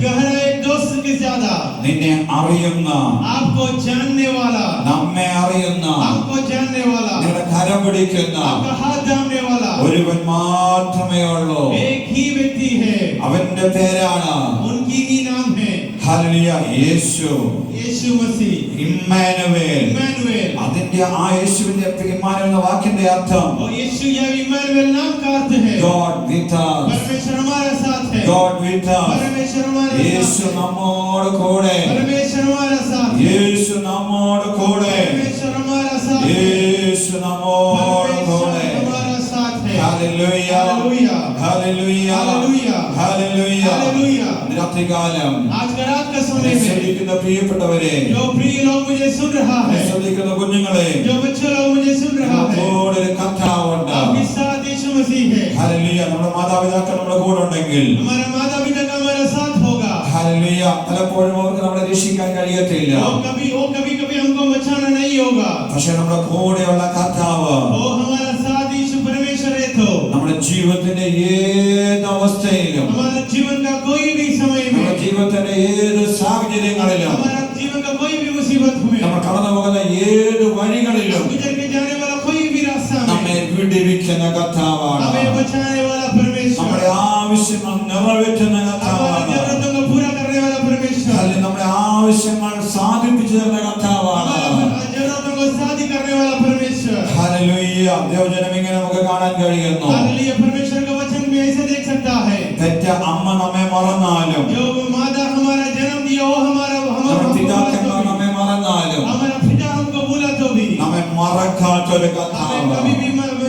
गहरा एक दोस्त के ज्यादा നിന്നെ അറിയുന്ന, आपको जानने वाला, നമ്മെ അറിയുന്ന, आपको जानने वाला, നിങ്ങളുടെ കരം പിടിക്കുന്ന आपका हाथ थामने वाला ഒരുവൻ മാത്രമേ ഉള്ളൂ. एक ही व्यक्ति है, അവന്റെ പേരാണ് उनकी ही नाम है ഹല്ലേലൂയ യേശു. यीशु मसीह, ഇമ്മാനുവേൽ. इम्मानुएल। അതിന്റെ ആ യേശുവിന്റെ ഇമ്മാനുവേൽ എന്ന വാക്കിന്റെ അർത്ഥം और यीशु या इम्मानुएल नाम का अर्थ है God with us. परमेश्वर हमारा साथ है, God with us. परमेश्वर हमारा യേശു साथ है, നമ്മോട് കൂടെ. परमेश्वर हमारा साथ है, യേശു നമ്മോട് കൂടെ. परमेश्वर हमारा साथ है, യേശു നമ്മോട് परमेश्वर കൂടെ. हमारा साथ है। Hallelujah hallelujah hallelujah hallelujah hallelujah. Hallelujah. രാത്രികാലം आज का रात का समय में ശ്രദ്ധിക്കുന്ന പ്രിയപ്പെട്ടവരെ, जो प्रिय लोग मुझे सुन रहा है, ശ്രദ്ധിക്കുന്ന കുഞ്ഞുങ്ങളെ, जो बच्चे लोग मुझे सुन रहा है, നമ്മോട് ഒരു കർത്താവുണ്ട്. आपके साथ यीशु मसीह है। ഹല്ലേലൂയ. നമ്മുടെ മാതാപിതാക്കൾ നമ്മുടെ കൂടെ ഉണ്ടെങ്കിൽ हमारा माता पिता का हमारा साथ होगा। ഹല്ലേലൂയ. പലപ്പോഴും അവർക്ക് നമ്മളെ രക്ഷിക്കാൻ കഴിയത്തില്ല. वो कभी हमको बचाना नहीं होगा, പക്ഷെ നമ്മുടെ കൂടെയുള്ള കർത്താവ് वो हमारा साथ यीशु परमेश्वर है। तो നമ്മുടെ ജീവിതത്തിന്റെ ഏത് അവസ്ഥയിലും, हमारा जीवन का कोई भी समय में, നമ്മുടെ ജീവിതത്തിന്റെ ഏത് സാഹചര്യങ്ങളിലും, हमारा जीवन का कोई भी मुसीबत में, നമ്മൾ കടന്നു പോകുന്ന ഏത് വഴികളിലും गुजर के जाने वाला कोई भी रास्ता നമ്മെ में വിടുവിക്കുന്ന കർത്താവാണ്. हमें बचाने वाला परमेश्वर, നമ്മുടെ ആവശ്യങ്ങൾ നിറവേറ്റുന്ന हमारी കർത്താവാണ്. जरूरतों को पूरा करने वाला परमेश्वर, അല്ലെങ്കിൽ നമ്മുടെ ആവശ്യങ്ങൾ സാധിപ്പിച്ചു തരുന്ന കർത്താവാണ്. हमारा जरूरतों को शादी करने वाला परमेश्वर। ഹല്ലേലൂയ. ദൈവജനം ഇങ്ങനെ നമുക്ക് കാണാൻ കഴിയുന്നു. हालेलुया। परमेश्वर का वचन में ऐसा देख सकता है, പെറ്റ അമ്മ നമ്മെ മറന്നാലും, जो माता हमारा जन्म दिया वो നമ്മുടെ പിതാക്കന്മാർ നമ്മെ മറന്നാലും, हमारा पिता हमको भूला तो भी നമ്മെ മറക്കാത്തൊരു हमें കർത്താവ്, कभी भी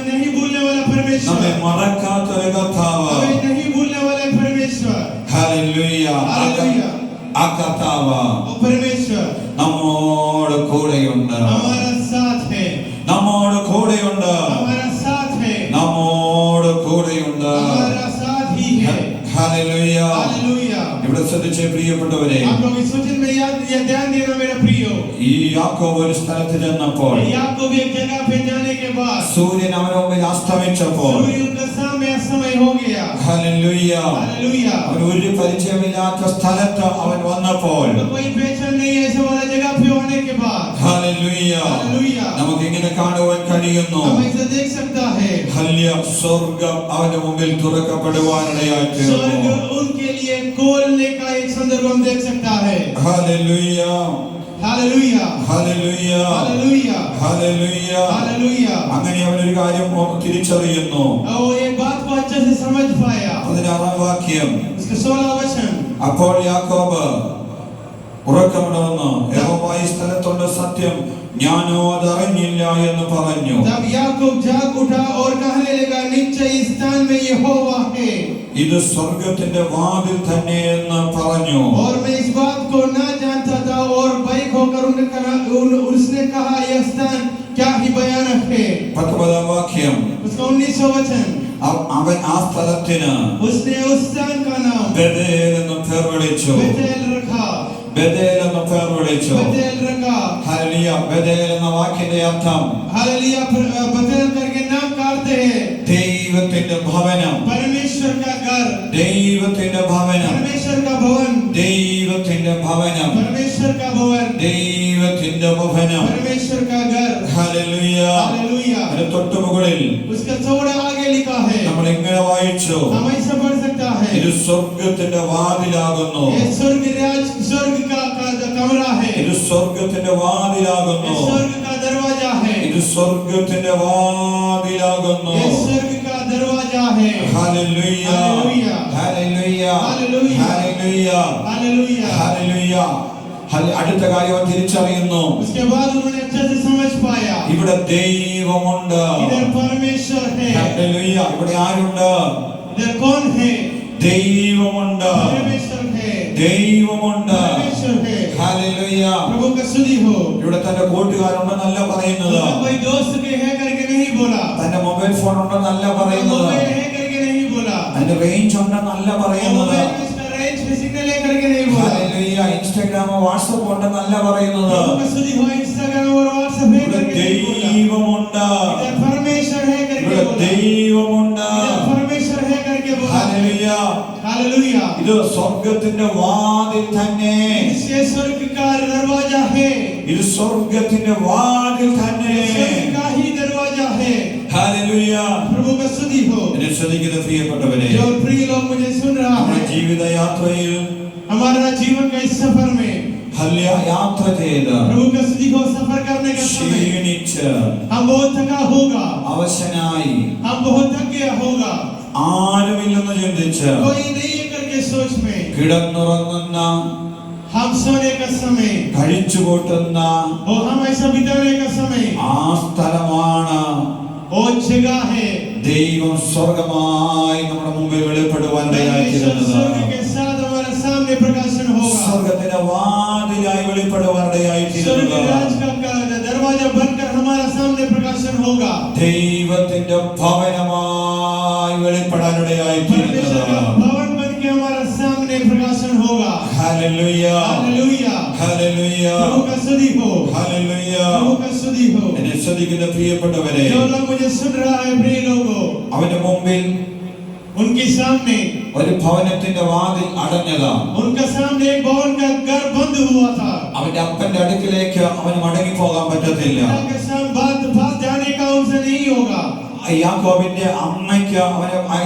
नहीं भूलने वाला परमेश्वर, നമ്മെ മറക്കാത്തൊരു കർത്താവ്. हमें नहीं भूलने वाला परमेश्वर। ഹല്ലേലൂയ. हालेलुया। ആ കർത്താവ് वो परमेश्वर നമ്മോട് കൂടെയുണ്ട്. हमारा साथ है, നമ്മോട് കൂടെയുണ്ട്. हमारा साथ है, നമ്മോട് കൂടെയുണ്ട്. हमारा साथ ही है। ഹല്ലേലൂയ. हालेलुया। ഇവിടെ ശ്രദ്ധിച്ചേ പ്രിയപ്പെട്ടവരെ, आप लोग इस वचन में याद या ध्यान देना मेरे प्रियो। ഈ യാക്കോബ് ഒരു സ്ഥലത്ത് ചെന്നപ്പോൾ याकूब एक जगह पे जाने के बाद സൂര്യൻ അവന് മുമ്പിൽ അസ്തമിച്ചപ്പോൾ सूर्य उनके सामने अस्तमय हो गया। Hallelujah, hallelujah. അവൻ ഒരു പരിചയമില്ലാത്ത സ്ഥലത്ത് അവൻ വന്നപ്പോൾ तो कोई पहचान नहीं है ऐसे वाला जगह पे होने के बाद ഹല്ലേലൂയ, हालेलुया। നമുക്ക് ഇങ്ങനെ കാണുവാൻ കഴിയുന്നു. हम ऐसा देख सकता है ഹല്ലേലൂയ, സ്വർഗ്ഗം അവന്റെ മുമ്പിൽ തുറക്കപ്പെടുവാനിടയായി स्वर्ग തീർന്നു. उनके लिए खोलने का एक संदर्भ हम देख सकता है। Hallelujah, hallelujah. Hallelujah, hallelujah. Hallelujah. Hallelujah. അങ്ങനെ അവൻ ഒരു കാര്യം തിരിച്ചറിയുന്നു. और वो एक बात को अच्छे से समझ पाया। 16 വാക്യം, उसका 16 वचन, അപ്പോൾ യാക്കോബ് ഉറക്കമുണർന്നു യഹോവ ഈ സ്ഥലത്തുണ്ട്, സത്യം ഞാനോ അതറിഞ്ഞില്ല എന്ന് പറഞ്ഞു. तब याकूब जाग उठा और कहने लगा, निश्चय इस स्थान में यहोवा है ഇത് സ്വർഗത്തിന്റെ വാതിൽ തന്നെ എന്ന് പറഞ്ഞു. और मैं इस बात को ना जानता था और भयभीत होकर उसने कहा, यह स्थान क्या ही भयानक है। 19 വാക്യം, उसका 19वां वचन, അവൻ ആ സ്ഥലത്തിന് उसने उस स्थान का नाम ബേഥേൽ എന്ന് പേർ വിളിച്ചു. बेतेल रखा। ബേഥേൽ എന്ന് പേർ വിളിച്ചു. बेतेल रखा। ഹല്ലേലൂയ. ബേഥേൽ എന്ന വാക്കിന്റെ അർത്ഥം हालेलुया। बेतेल करके नाम काटते हैं ദൈവത്തിന്റെ ഭവനം, परमेश्वर का घर, ദൈവത്തിന്റെ ഭവനം, परमेश्वर का भवन, ദൈവത്തിന്റെ ഭവനം, परमेश्वर का भवन, ദൈവത്തിന്റെ ഭവനം. परमेश्वर का घर। ഹല്ലേലൂയ. हालेलुया। അതിന് തൊട്ടുമുകളിൽ उसका थोड़ा आगे लिखा है, നമ്മൾ ഇങ്ങനെ വായിച്ചു, हम ऐसा पढ़ सकता है, ഇത് സ്വർഗത്തിന്റെ വാതിലാകുന്നു. ये स्वर्ग राज स्वर्ग का कमरा है, ഇത് സ്വർഗത്തിന്റെ വാതിലാകുന്നു. ये स्वर्ग का दरवाजा है, ഇത് സ്വർഗത്തിന്റെ വാതിലാകുന്നു. ये स्वर्ग का दरवाजा है। Hallelujah, hallelujah, hallelujah, hallelujah, hallelujah, hallelujah. Hallelujah. അടുത്ത കാര്യം അവൻ തിരിച്ചറിയുന്നു, उसके बाद उन्होंने अच्छे से समझ पाया, ഇവിടെ ദൈവമുണ്ട്. इधर परमेश्वर है। ഹല്ലേലൂയ. ഇവിടെ ആരുണ്ട്? इधर कौन है? ദൈവമുണ്ട്, परमेश्वर है। ദൈവമുണ്ട്. परमेश्वर है। ഹല്ലേലൂയ. प्रभु का स्तुति हो। ഇവിടെ തന്റെ കൂട്ടുകാരുണ്ടെന്നല്ല പറയുന്നത്, उसका कोई दोस्त के है करके नहीं बोला, തന്റെ മൊബൈൽ ഫോൺ ഉണ്ടെന്നല്ല പറയുന്നത്, मोबाइल है करके नहीं बोला, അതിന്റെ റേഞ്ച് ഉണ്ടെന്നല്ല പറയുന്നത്, मोबाइल में इसका रेंज में सिग्नल है करके नहीं बोला। ഹല്ലേലൂയ. ഇൻസ്റ്റാഗ്രാം വാട്സപ്പ് ഉണ്ടെന്നല്ല പറയുന്നത്, प्रभु का स्तुति हो। इंस्टाग्राम और व्हाट्सएप है ഇവിടെ करके नहीं बोला, ദൈവമുണ്ട്, इधर परमेश्वर है करके ഇവിടെ बोला, ദൈവമുണ്ട്. इधर परमेश्वर है करके बोला। ഹല്ലേലൂയ. हालेलुया। ഇത് സ്വർഗത്തിന്റെ വാതിൽ തന്നെ, इससे स्वर्ग का दरवाजा है, ഇത് സ്വർഗത്തിന്റെ വാതിൽ തന്നെ. स्वर्ग का ही दरवाजा है। ഹല്ലേലൂയ. प्रभु का स्तुति हो। എന്നെ ശ്രദ്ധിക്കുന്ന പ്രിയപ്പെട്ടവരെ, जो प्रिय लोग मुझे सुन रहा നമ്മുടെ है, ജീവിത യാത്രയിൽ हमारा जीवन का इस सफर में ഹല്ലേലൂയ യാത്ര ചെയ്ത് प्रभु का स्तुति को सफर करने का समय ക്ഷീണിച്ച് हम बहुत थका होगा, അവശനായി हम बहुत थक गया होगा, ആരുമില്ലെന്ന് ചിന്തിച്ച് कोई नहीं है करके सोच में കിടന്നുറങ്ങുന്ന, हम सोने का समय കഴിച്ചു കൂട്ടുന്ന और हम ऐसा बिताने का समय ആ സ്ഥലമാണ് वो जगह है ദൈവം സ്വർഗമായി നമ്മുടെ മുമ്പിൽ വെളിപ്പെടുവാൻ परमेश्वर ഇടയായിത്തീരുന്നത്. स्वर्ग के साथ हमारे सामने प्रकाशन होगा, സ്വർഗത്തിന്റെ വാതിലായി വെളിപ്പെടുവാൻ स्वर्ग ഇടയായിത്തീരുന്നത്. राज का दरवाजा बनकर हमारा सामने प्रकाशन होगा, ദൈവത്തിന്റെ ഭവനമായി വെളിപ്പെടാൻ परमेश्वर ഇടയായിത്തീരുന്നത്. का भवन बन के हमारा सामने प्रकाशन होगा। Hallelujah, hallelujah. ഹല്ലേലൂയ, प्रभु का स्तुति हो। ഹല്ലേലൂയ. प्रभु का स्तुति हो। എന്നെ ശ്രദ്ധിക്കുന്ന പ്രിയപ്പെട്ടവരെ, जो लोग मुझे सुन रहा है, प्रिय लोगों, അവന്റെ മുമ്പിൽ उनके सामने ഒരു ഭവനത്തിന്റെ വാതിൽ അടഞ്ഞതാ. उनका सामने एक भवन का घर बंद हुआ था। അവന്റെ അപ്പന്റെ അടുക്കിലേക്ക് അവന് മടങ്ങി പോകാൻ പറ്റത്തില്ല. उनके सामने पास जाने का उनसे नहीं होगा। യാക്കോബിന്റെ അമ്മയ്ക്ക്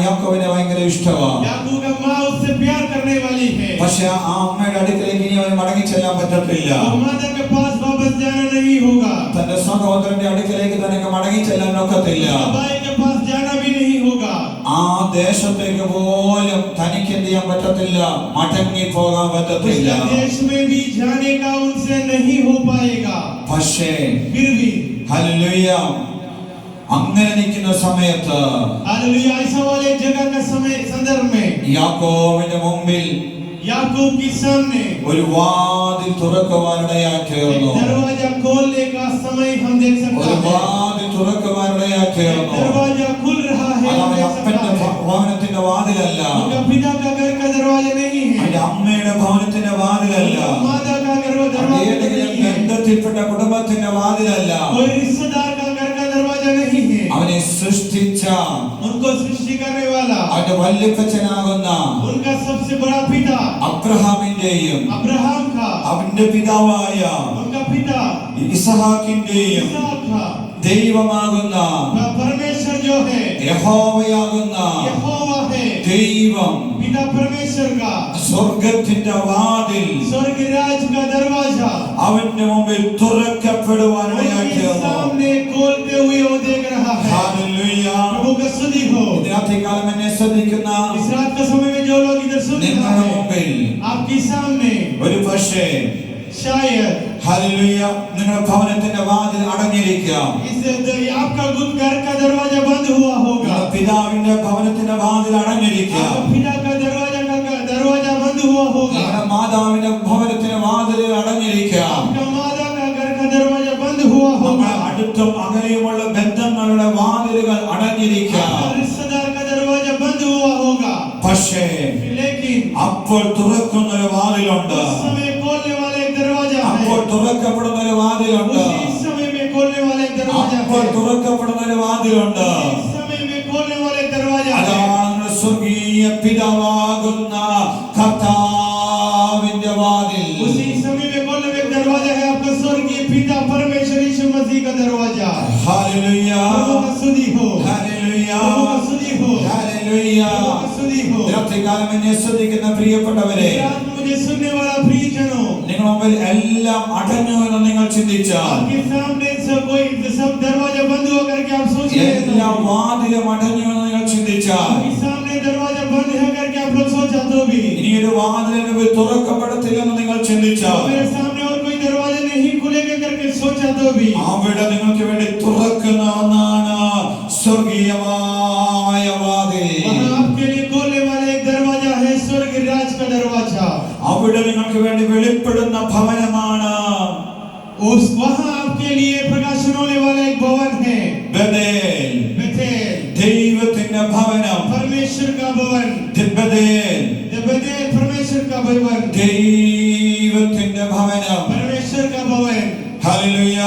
യാക്കോബിനെ ഭയങ്കര ഇഷ്ടമാണ്. याकूब का माँ उससे प्यार करने वाली है, പക്ഷെ ആ അമ്മയുടെ അടുക്കിലേക്ക് ഇനി അവന് മടങ്ങി ചെല്ലാൻ പറ്റത്തില്ല. और माता के पास वापस जाना नहीं होगा, തന്റെ സഹോദരന്റെ അടുക്കിലേക്ക് തനിക്ക് മടങ്ങി ചെല്ലാൻ ഒക്കത്തില്ല. भाई के पास जाना भी नहीं होगा, ആ ദേശത്തേക്ക് പോലും തനിക്ക് എന്ത് ചെയ്യാൻ പറ്റത്തില്ല, മടങ്ങി പോകാൻ പറ്റത്തില്ല. उस देश में भी जाने का उनसे नहीं हो पाएगा। പക്ഷേ फिर भी ഹല്ലേലൂയ, അങ്ങനെ നിൽക്കുന്ന സമയത്ത് हालेलुया, ऐसा वाले जगह का समय संदर्भ में യാക്കോബിന്റെ മുമ്പിൽ याकूब के सामने ഒരു വാതിൽ തുറക്കുവാനിടയായി തീർന്നു. दरवाजा खोलने का समय हम देख सकते ഒരു हैं। വാതിൽ തുറക്കുവാനിടയായി തീർന്നു. दरवाजा खुल रहा है, അത് हम അവന്റെ देख सकते അപ്പന്റെ हैं। ഭവനത്തിന്റെ വാതിലല്ല, उनका पिता का घर അവന്റെ അമ്മയുടെ ഭവനത്തിന്റെ വാതിലല്ല, माता का घर वो दरवाजा ഏതെങ്കിലും नहीं है, ബന്ധത്തിൽപ്പെട്ട കുടുംബത്തിന്റെ വാതിലല്ല. कोई रिश्तेदार का घर का दरवाजा नहीं है, അവനെ സൃഷ്ടിച്ച उनको सृष्टि करने वाला അവന്റെ വല്യപ്പച്ചനാകുന്ന उनका सबसे बड़ा पिता അബ്രഹാമിന്റെയും अब्राहम का, അവന്റെ പിതാവായ उनका पिता ഇസഹാക്കിന്റെയും इसहाक का, ദൈവമാകുന്ന परमेश्वर जो है യഹോവയാകുന്ന यहोवा है, ദൈവം पिता परमेश्वर का സ്വർഗത്തിന്റെ വാതിൽ स्वर्ग राज का दरवाजा അവന്റെ മുമ്പിൽ തുറക്കപ്പെടുവാനിടയാക്കി उनके തീർന്നു. सामने खोलते हुए वो देख रहा है। ഹല്ലേലൂയ. प्रभु का स्तुति हो। ഇന്ന് രാത്രികാലം എന്നെ ശ്രദ്ധിക്കുന്ന इस रात के समय में जो लोग इधर सुन रहे നിങ്ങളുടെ हैं, മുമ്പിൽ आपके सामने ഒരു പക്ഷേ शायद ഹല്ലേലൂയ നിങ്ങളുടെ ഭവനത്തിന്റെ വാതിൽ അടഞ്ഞിരിക്കാം. इस आपका घर का दरवाजा बंद हुआ होगा, നിങ്ങളുടെ പിതാവിന്റെ ഭവനത്തിന്റെ വാതിൽ അടഞ്ഞിരിക്കാം. आपका पिता का दरवाजा बंद हुआ होगा, നിങ്ങളുടെ മാതാവിന്റെ ഭവനത്തിന്റെ വാതിൽ അടഞ്ഞിരിക്കാം. आपका माता का घर का दरवाजा बंद हुआ होगा, നമ്മുടെ അടുത്തും അകലെയുമുള്ള ബന്ധങ്ങളുടെ വാതിലുകൾ അടഞ്ഞിരിക്കാം. आपका रिश्तेदार का दरवाजा बंद हुआ होगा, പക്ഷേ लेकिन അപ്പോൾ തുറക്കുന്ന ഒരു വാതിലുണ്ട്. उस समय खोलने वाला एक दरवाजा है, അപ്പോൾ തുറക്കപ്പെടുന്ന ഒരു വാതിലുണ്ട്. उसी समय में खोलने वाला एक दरवाजा അപ്പോൾ है, തുറക്കപ്പെടുന്ന ഒരു വാതിലുണ്ട്. उसी समय में खोलने वाला एक दरवाजा है। അതാണ് സ്വർഗീയ പിതാവാകുന്ന കർത്താവിന്റെ വാതിൽ. उसी समय में खोलने वाला एक दरवाजा है, आपका स्वर्गीय पिता परमेश्वर यीशु मसीह का दरवाजा। ഹല്ലേലൂയ. प्रभु का स्तुति हो, ഹല്ലേലൂയ. प्रभु का स्तुति हो, ഹല്ലേലൂയ. प्रभु का स्तुति हो। രാത്രികാലം എന്നെ ശ്രദ്ധിക്കുന്ന പ്രിയപ്പെട്ടവരെ, इस रात में मुझे सुनने वाला प्रियजनों, നിങ്ങൾ മുമ്പിൽ എല്ലാം അടഞ്ഞു എന്ന് നിങ്ങൾ ചിന്തിച്ചാൽ, आपके सामने सब दरवाजा बंद हो करके आप सोच रहे എല്ലാ हैं, വാതിലും അടഞ്ഞു എന്ന് നിങ്ങൾ ചിന്തിച്ചാൽ, आपके सामने दरवाजा बंद है करके आप लोग सोचा तो भी, ഇനിയൊരു വാതിലിന് തുറക്കപ്പെടത്തില്ലെന്ന് നിങ്ങൾ ചിന്തിച്ചാൽ, मेरे सामने और कोई दरवाजा नहीं खुलेगा करके सोचा तो भी, അവിടെ നിങ്ങൾക്ക് വേണ്ടി തുറക്കുന്ന ഒന്നാണ് സ്വർഗീയമായ വാതിൽ. वहाँ आपके लिए खोलने वाला एक दरवाजा है, स्वर्ग राज का दरवाजा। അവിടെ നിങ്ങൾക്ക് വേണ്ടി വെളിപ്പെടുന്ന ഭവനമാണ് वहाँ आपके लिए प्रकाशन होने वाला एक भवन है, ബഥേൽ. बेथेल, ദൈവത്തിന്റെ ഭവനം. परमेश्वर का भवन, ബഥേൽ. बेथेल परमेश्वर का भवन, ദൈവത്തിന്റെ ഭവനം. परमेश्वर का भवन। ഹല്ലേലൂയ.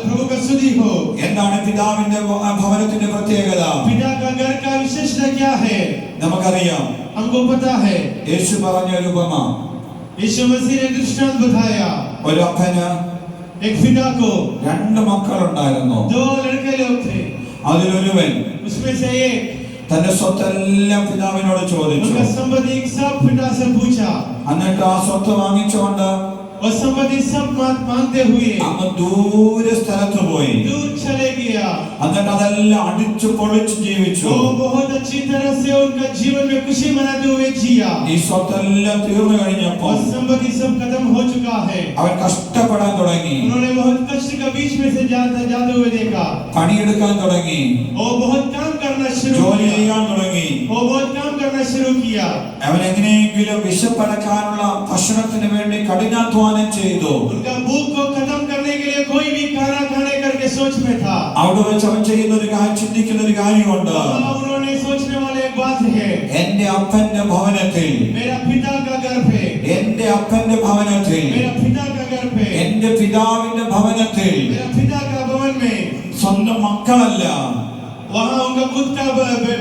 प्रभु का स्तुति हो। എന്താണ് പിതാവിന്റെ ഭവനത്തിന്റെ പ്രത്യേകത? पिता का घर का विशेषता क्या है? നമുക്കറിയാം. हमको पता है, യേശു പറഞ്ഞ ഒരു ഉപമ. यीशु मसीह ने दृष्टांत बताया। ഒരു അപ്പന് एक पिता को 2 മക്കളുണ്ടായിരുന്നു. 2 लड़के लोग थे, അതിലൊരുവൻ उसमें से एक തന്റെ സ്വത്തെല്ലാം പിതാവിനോട് ചോദിച്ചു. उनका संपत्ति सब पिता से पूछा, എന്നിട്ട് ആ സ്വത്ത് വാങ്ങിച്ചുകൊണ്ട് और संपत्ति सब मांगते हुए അങ്ങ് ദൂരെ സ്ഥലത്ത് പോയി. दूर चले गया। എന്നിട്ട് അതെല്ലാം അടിച്ചു പൊളിച്ച് ജീവിച്ചു. वो बहुत अच्छी तरह से उनका जीवन में खुशी मनाते हुए जिया, ഈ സ്വത്തെല്ലാം തീർന്നു കഴിഞ്ഞപ്പോൾ और संपत्ति सब खत्म हो चुका है। അവൻ കഷ്ടപ്പെടാൻ തുടങ്ങി. उन्होंने बहुत कष्ट का बीच में से जाते हुए देखा, പണിയെടുക്കാൻ തുടങ്ങി. वो बहुत काम करना शुरू ജോലി किया, ചെയ്യാൻ തുടങ്ങി. वो बहुत काम करना शुरू किया। അവൻ എങ്ങനെയെങ്കിലും വിശപ്പടക്കാനുള്ള ഭക്ഷണത്തിന് വേണ്ടി കഠിനാധ്വാനം ചെയ്തു. उनका भूख को खत्म करने के लिए कोई भी खाना खाने करके सोच में था। അവിടെ വെച്ച് അവൻ ചെയ്യുന്ന ഒരു കാര്യം, ചിന്തിക്കുന്ന ഒരു കാര്യമുണ്ട്. उन्होंने सोचने वाले एक बात है, എന്റെ അപ്പന്റെ ഭവനത്തിൽ, मेरा पिता का घर पे, എന്റെ അപ്പന്റെ ഭവനത്തിൽ, मेरा पिता का घर पे, എന്റെ പിതാവിന്റെ ഭവനത്തിൽ मेरा पिता का भवन में, സ്വന്തം മക്കളല്ല, वहाँ उनका खुद का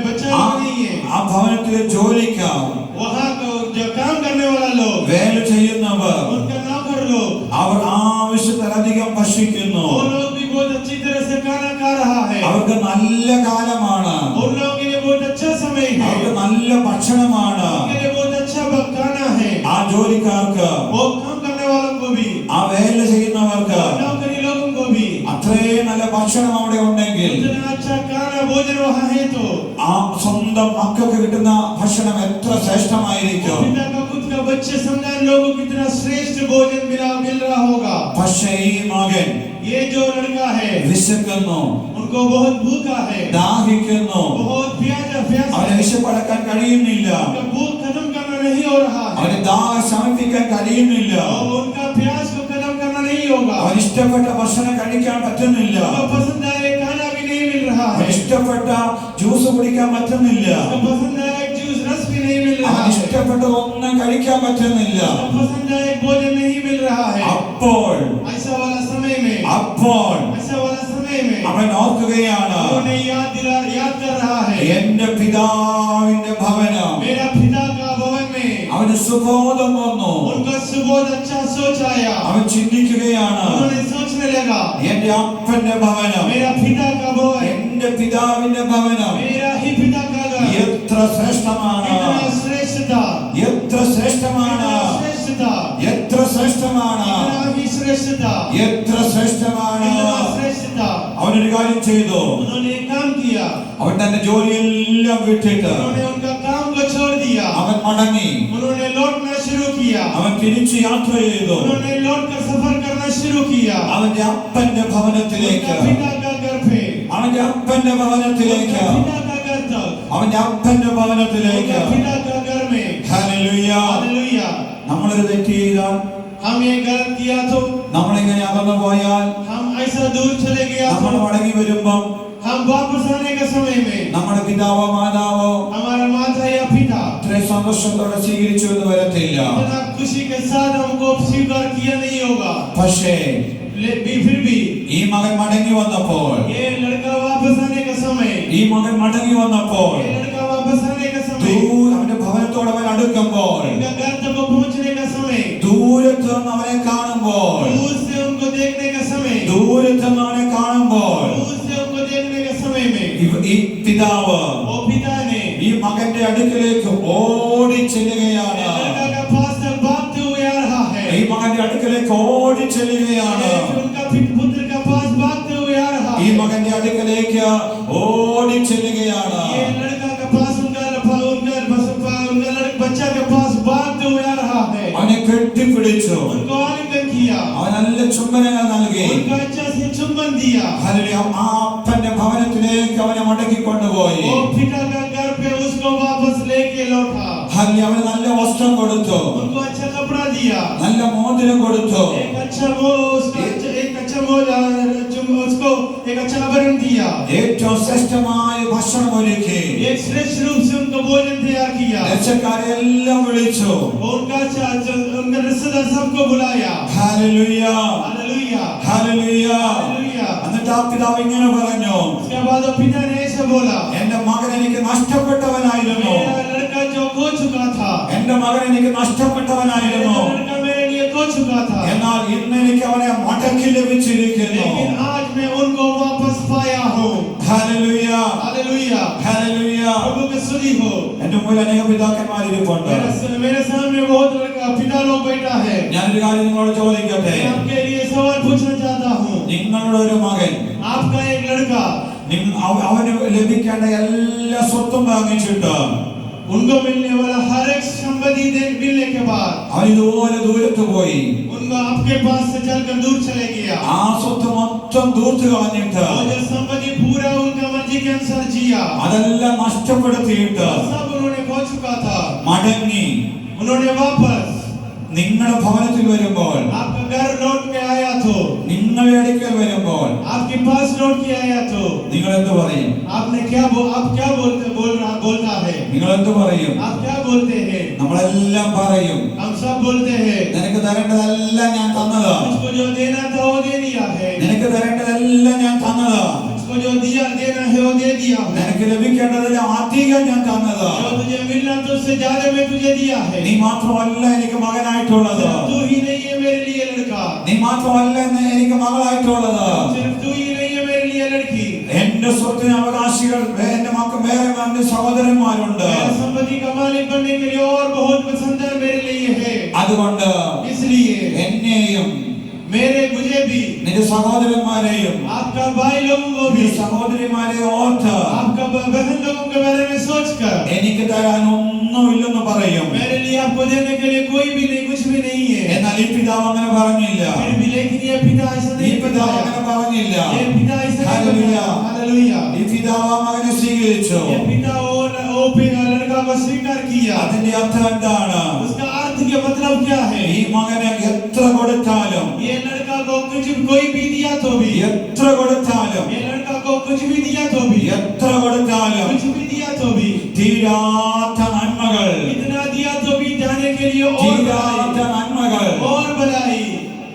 बच्चा नहीं है, ആ ഭവനത്തിലെ ജോലിക്കാർ, वहाँ जो काम करने वाला लोग, വേല ചെയ്യുന്നവർ, उनका नौकर लोग, അവർ ആവശ്യത്തിലധികം ഭക്ഷിക്കുന്നു. वो लोग भी बहुत अच्छी तरह से खाना खा रहा है, അവർക്ക് നല്ല കാലമാണ്, उन लोगों के लिए बहुत अच्छा समय है, അവർക്ക് നല്ല ഭക്ഷണമാണ്. उनके लिए बहुत अच्छा खाना है। ആ ജോലിക്കാർക്ക്, वो काम करने वालों को भी, ആ വേല ചെയ്യുന്നവർക്ക് नौकरी लोगों को भी അത്രയും നല്ല ഭക്ഷണം അവിടെ ഉണ്ടെങ്കിൽ, इतना अच्छा खाना भोजन वहाँ है तो ആ സ്വന്തം മക്കൾക്ക് കിട്ടുന്ന ഭക്ഷണം എത്ര ശ്രേഷ്ഠമായിരിക്കും. पिता का खुद का बच्चे संतान लोगों को कितना श्रेष्ठ भोजन मिल रहा होगा। പക്ഷേ ഈ മകൻ ये जो लड़का है, വിശക്കുന്നു, उनको बहुत भूखा है, ദാഹിക്കുന്നു, बहुत प्यासा അവന് വിശപ്പടക്കാൻ കഴിയുന്നില്ല, उनका भूख खत्म करना नहीं हो रहा है, അവന് ദാഹം ശമിപ്പിക്കാൻ കഴിയുന്നില്ല, और उनका प्यास को खत्म करना नहीं होगा, അവന് ഇഷ്ടപ്പെട്ട ഭക്ഷണം കഴിക്കാൻ പറ്റുന്നില്ല, उनका पसंदीदा खाना भी नहीं मिल रहा അവന് है, ഇഷ്ടപ്പെട്ട ജ്യൂസ് കുടിക്കാൻ പറ്റുന്നില്ല. उनका पसंदीदा जूस रस भी नहीं नहीं मिल रहा അവന് है, ഇഷ്ടപ്പെട്ടതൊന്നും കഴിക്കാൻ പറ്റുന്നില്ല. उसको पसंददायक भोजन नहीं मिल रहा है। അപ്പോൾ ऐसा वाला समय में, അപ്പോൾ ऐसा वाला समय में അവൻ ഓർക്കുകയാണ്, उन्होंने याद कर रहा है, എന്റെ പിതാവിന്റെ ഭവനം. मेरा पिता का भवन में। അവന് സുബോധം വന്നു. उनका सुबोध अच्छा सोच आया, അവൻ ചിന്തിക്കുകയാണ്, उन्होंने सोचने लगा, എന്റെ അപ്പന്റെ ഭവനം, मेरा पिता का भवन, എന്റെ പിതാവിന്റെ ഭവനം मेरा ही पिता का घर എത്ര ശ്രേഷ്ഠമാണ്, कितना श्रेष्ठ था, എത്ര ശ്രേഷ്ഠമാണ്, कितना श्रेष्ठ था, എത്ര ശ്രേഷ്ഠമാണ്, कितना ही श्रेष्ठ था, എത്ര ശ്രേഷ്ഠമാണ്. कितना श्रेष्ठ था। അവനൊരു കാര്യം ചെയ്തു. उन्होंने एक काम किया, അവൻ തന്റെ ജോലിയെല്ലാം വിട്ടിട്ട് उन्होंने उनका काम को छोड़ दिया, അവൻ മടങ്ങി. उन्होंने लौटना शुरू किया, അവൻ തിരിച്ച് യാത്ര ചെയ്തു. उन्होंने लौटकर सफर करना शुरू किया, അവന്റെ അപ്പന്റെ ഭവനത്തിലേക്ക്, उनका पिता का घर पे, അവന്റെ അപ്പന്റെ ഭവനത്തിലേക്ക്, उनका पिता का घर तक, അവന്റെ അപ്പന്റെ ഭവനത്തിലേക്ക്. उनका पिता का घर में। ഹല്ലേലൂയ. हालेलुया। നമ്മളൊരു തെറ്റ് ചെയ്താൽ, हम ये गलत किया तो, നമ്മളിങ്ങനെ അകന്നു പോയാൽ, हम ऐसा दूर चले गया നമ്മൾ तो, മടങ്ങി വരുമ്പം हम वापस आने के समय में നമ്മുടെ പിതാവോ മാതാവോ हमारा माता या पिता ഇത്രയും സന്തോഷത്തോടെ സ്വീകരിച്ചു എന്ന് വരത്തില്ല. इतना खुशी के साथ हमको स्वीकार किया नहीं होगा। പക്ഷേ फिर भी ഈ മകൻ മടങ്ങി വന്നപ്പോൾ, ये लड़का वापस आने का समय, ഈ മകൻ മടങ്ങി വന്നപ്പോൾ, ये लड़का वापस आने का समय, അവന്റെ ഭവനത്തോട് അവൻ അടുക്കുമ്പോൾ, इनका घर तक पहुंचने का समय, ദൂരത്ത് നിന്ന് അവനെ കാണുമ്പോൾ, दूर से उनको देखने का समय, ദൂരത്ത് നിന്ന് അവനെ കാണുമ്പോൾ, दूर से उनको देखने के समय में ഈ പിതാവ് वो पिता ने ഈ മകന്റെ അടുക്കലേക്ക് ഓടി ചെല്ലുകയാണ്. लड़का का पास तक भागते हुए आ रहा है, ഈ മകന്റെ അടുക്കലേക്ക് ഓടി ചെല്ലുകയാണ്. उनका पुत्र का पास भागते हुए आ रहा ഈ है, മകന്റെ അടുക്കലേക്ക് ഓടി ചെല്ലുകയാണ്. ये लड़का का पास उनका बच्चा के पास भागते हुए आ रहा है, അവനെ കെട്ടിപ്പിടിച്ചു. उनको आलिंगन किया, അവൻ നല്ല ചുംബനങ്ങൾ നൽകി. उनका अच्छा से चुंबन दिया। ഹല്ലേലൂയ. ആ അപ്പന്റെ ഭവനത്തിലേക്ക് അവനെ മടക്കി കൊണ്ടുപോയി. वो पिता का घर पे उसको वापस लेके लौटा, ഹല്ലേലൂയ. അവന് നല്ല വസ്ത്രം കൊടുത്തു, उनको अच्छा कपड़ा दिया, നല്ല മോതിരം കൊടുത്തു, एक अच्छा उसको एक अच्छा आभरण दिया, ഏറ്റവും ശ്രേഷ്ഠമായ ഭക്ഷണം ഒരുക്കി, एक श्रेष्ठ रूप से उनको भोजन तैयार किया, രക്ഷക്കാരെ എല്ലാം വിളിച്ചു. उनका उनका रिश्तेदार सबको बुलाया। ഹല്ലേലൂയ. Hallelujah, hallelujah. हालेलुया। എന്നിട്ട് ആ പിതാവ് ഇങ്ങനെ പറഞ്ഞു, उसके बाद वो पिता ने ऐसे बोला, എന്റെ മകൻ എനിക്ക് നഷ്ടപ്പെട്ടവനായിരുന്നു, मेरा लड़का जो खो चुका था, എന്റെ മകൻ എനിക്ക് നഷ്ടപ്പെട്ടവനായിരുന്നു, मेरा लड़का मेरे लिए खो चुका था, എന്നാൽ ഇന്ന് എനിക്ക് അവനെ മടക്കി ലഭിച്ചിരിക്കുന്നു. लेकिन आज मैं उनको वापस पाया हूँ। ഹല്ലേലൂയ. Hallelujah, hallelujah. प्रभु की स्तुति हो। എന്റെ മുമ്പിൽ അനേക പിതാക്കന്മാരിരിപ്പുണ്ട്. मेरे सामने बहुत लड़का पिता लोग बैठा है। ഞാനൊരു കാര്യം നിങ്ങളോട് ചോദിക്കട്ടെ. मैं आपके लिए सवाल पूछना चाहता हूँ। നിങ്ങളുടെ ഒരു മകൻ आपका एक लड़का, അവന് ലഭിക്കേണ്ട എല്ലാ സ്വത്തും വാങ്ങിച്ചിട്ട് उनको मिलने वाला हर एक संपत्ति मिलने के बाद അവൻ ഇതുപോലെ ദൂരത്ത് പോയി उनको आपके पास से चलकर दूर चले गया, ആ സ്വത്ത് മൊത്തം ദൂർത്ത് കളഞ്ഞിട്ട് वो जो संपत्ति पूरा उनका मर्जी के अनुसार जिया, അതെല്ലാം നഷ്ടപ്പെടുത്തിയിട്ട് सब उन्होंने खो चुका था, മടങ്ങി उन्होंने वापस നിങ്ങളുടെ ഭവനത്തിൽ വരുമ്പോൾ, आपका घर लौट के आया तो, നിങ്ങളുടെ അടുക്കൽ വരുമ്പോൾ आपके पास लौट के आया तो നിങ്ങൾ എന്ത് പറയും? आपने आप क्या बोलता है, നിങ്ങൾ എന്ത് പറയും? आप क्या बोलते हैं? നമ്മളെല്ലാം പറയും, हम सब बोलते हैं, നിനക്ക് തരേണ്ടതെല്ലാം ഞാൻ തന്നതാ, मुझको जो देना था वो दे दिया है, നിനക്ക് തരേണ്ടതെല്ലാം ഞാൻ തന്നതാ, मुझको जो देना है वो दे दिया है, നിനക്ക് ലഭിക്കേണ്ടതെല്ലാം അധികം ഞാൻ തന്നതാ, जो तुझे मिलना तो उससे ज्यादा मैं तुझे दिया है, നീ മാത്രമല്ല എനിക്ക് മകനായിട്ടുള്ളത്, तू ही नहीं है मेरे लिए लड़का, നീ മാത്രമല്ല എനിക്ക് മകളായിട്ടുള്ളത്, सिर्फ तू ही नहीं है मेरे लिए लड़की, എന്റെ സ്വത്തിന് അവകാശികൾ എന്റെ മക്കൾ വേറെ എന്റെ സഹോദരന്മാരുണ്ട്, मेरा संपत्ति का मालिक बनने के लिए और बहुत पसंद मेरे लिए है, അതുകൊണ്ട് इसलिए എന്നെയും मुझे भी നിന്റെ സഹോദരന്മാരെയും आपका भाई लोगों को നിന്റെ भी സഹോദരിമാരെ ഓർത്ത് आपका बहन लोगों के बारे में सोचकर എനിക്ക് തരാൻ ഒന്നുമില്ലെന്ന് പറയും. मेरे लिए आपको देने के लिए कोई भी नहीं, कुछ भी नहीं है, എന്നാൽ ഈ പിതാവ് അങ്ങനെ പറഞ്ഞില്ല, फिर भी लेकिन ये पिता ऐसा ഈ नहीं പിതാവ് बताया, അങ്ങനെ പറഞ്ഞില്ല. ये पिता ऐसा नहीं हालेलुया. बताया। हालेलुया, ഈ പിതാവ് ആ മകനെ സ്വീകരിച്ചു. ये पिता और लड़का को स्वीकार किया, അതിന്റെ अर्थം എന്താണ്? उसका अर्थ के मतलब क्या है? ഈ മകനെ എത്ര കൊടുത്താലും, ये लड़का को कुछ कोई भी दिया तो भी, എത്ര കൊടുത്താലും, ये लड़का को कुछ भी दिया तो भी, എത്ര കൊടുത്താലും कुछ भी दिया तो भी തീരാത്ത നന്മകൾ के लिए और തീരാത്ത നന്മകൾ भलाई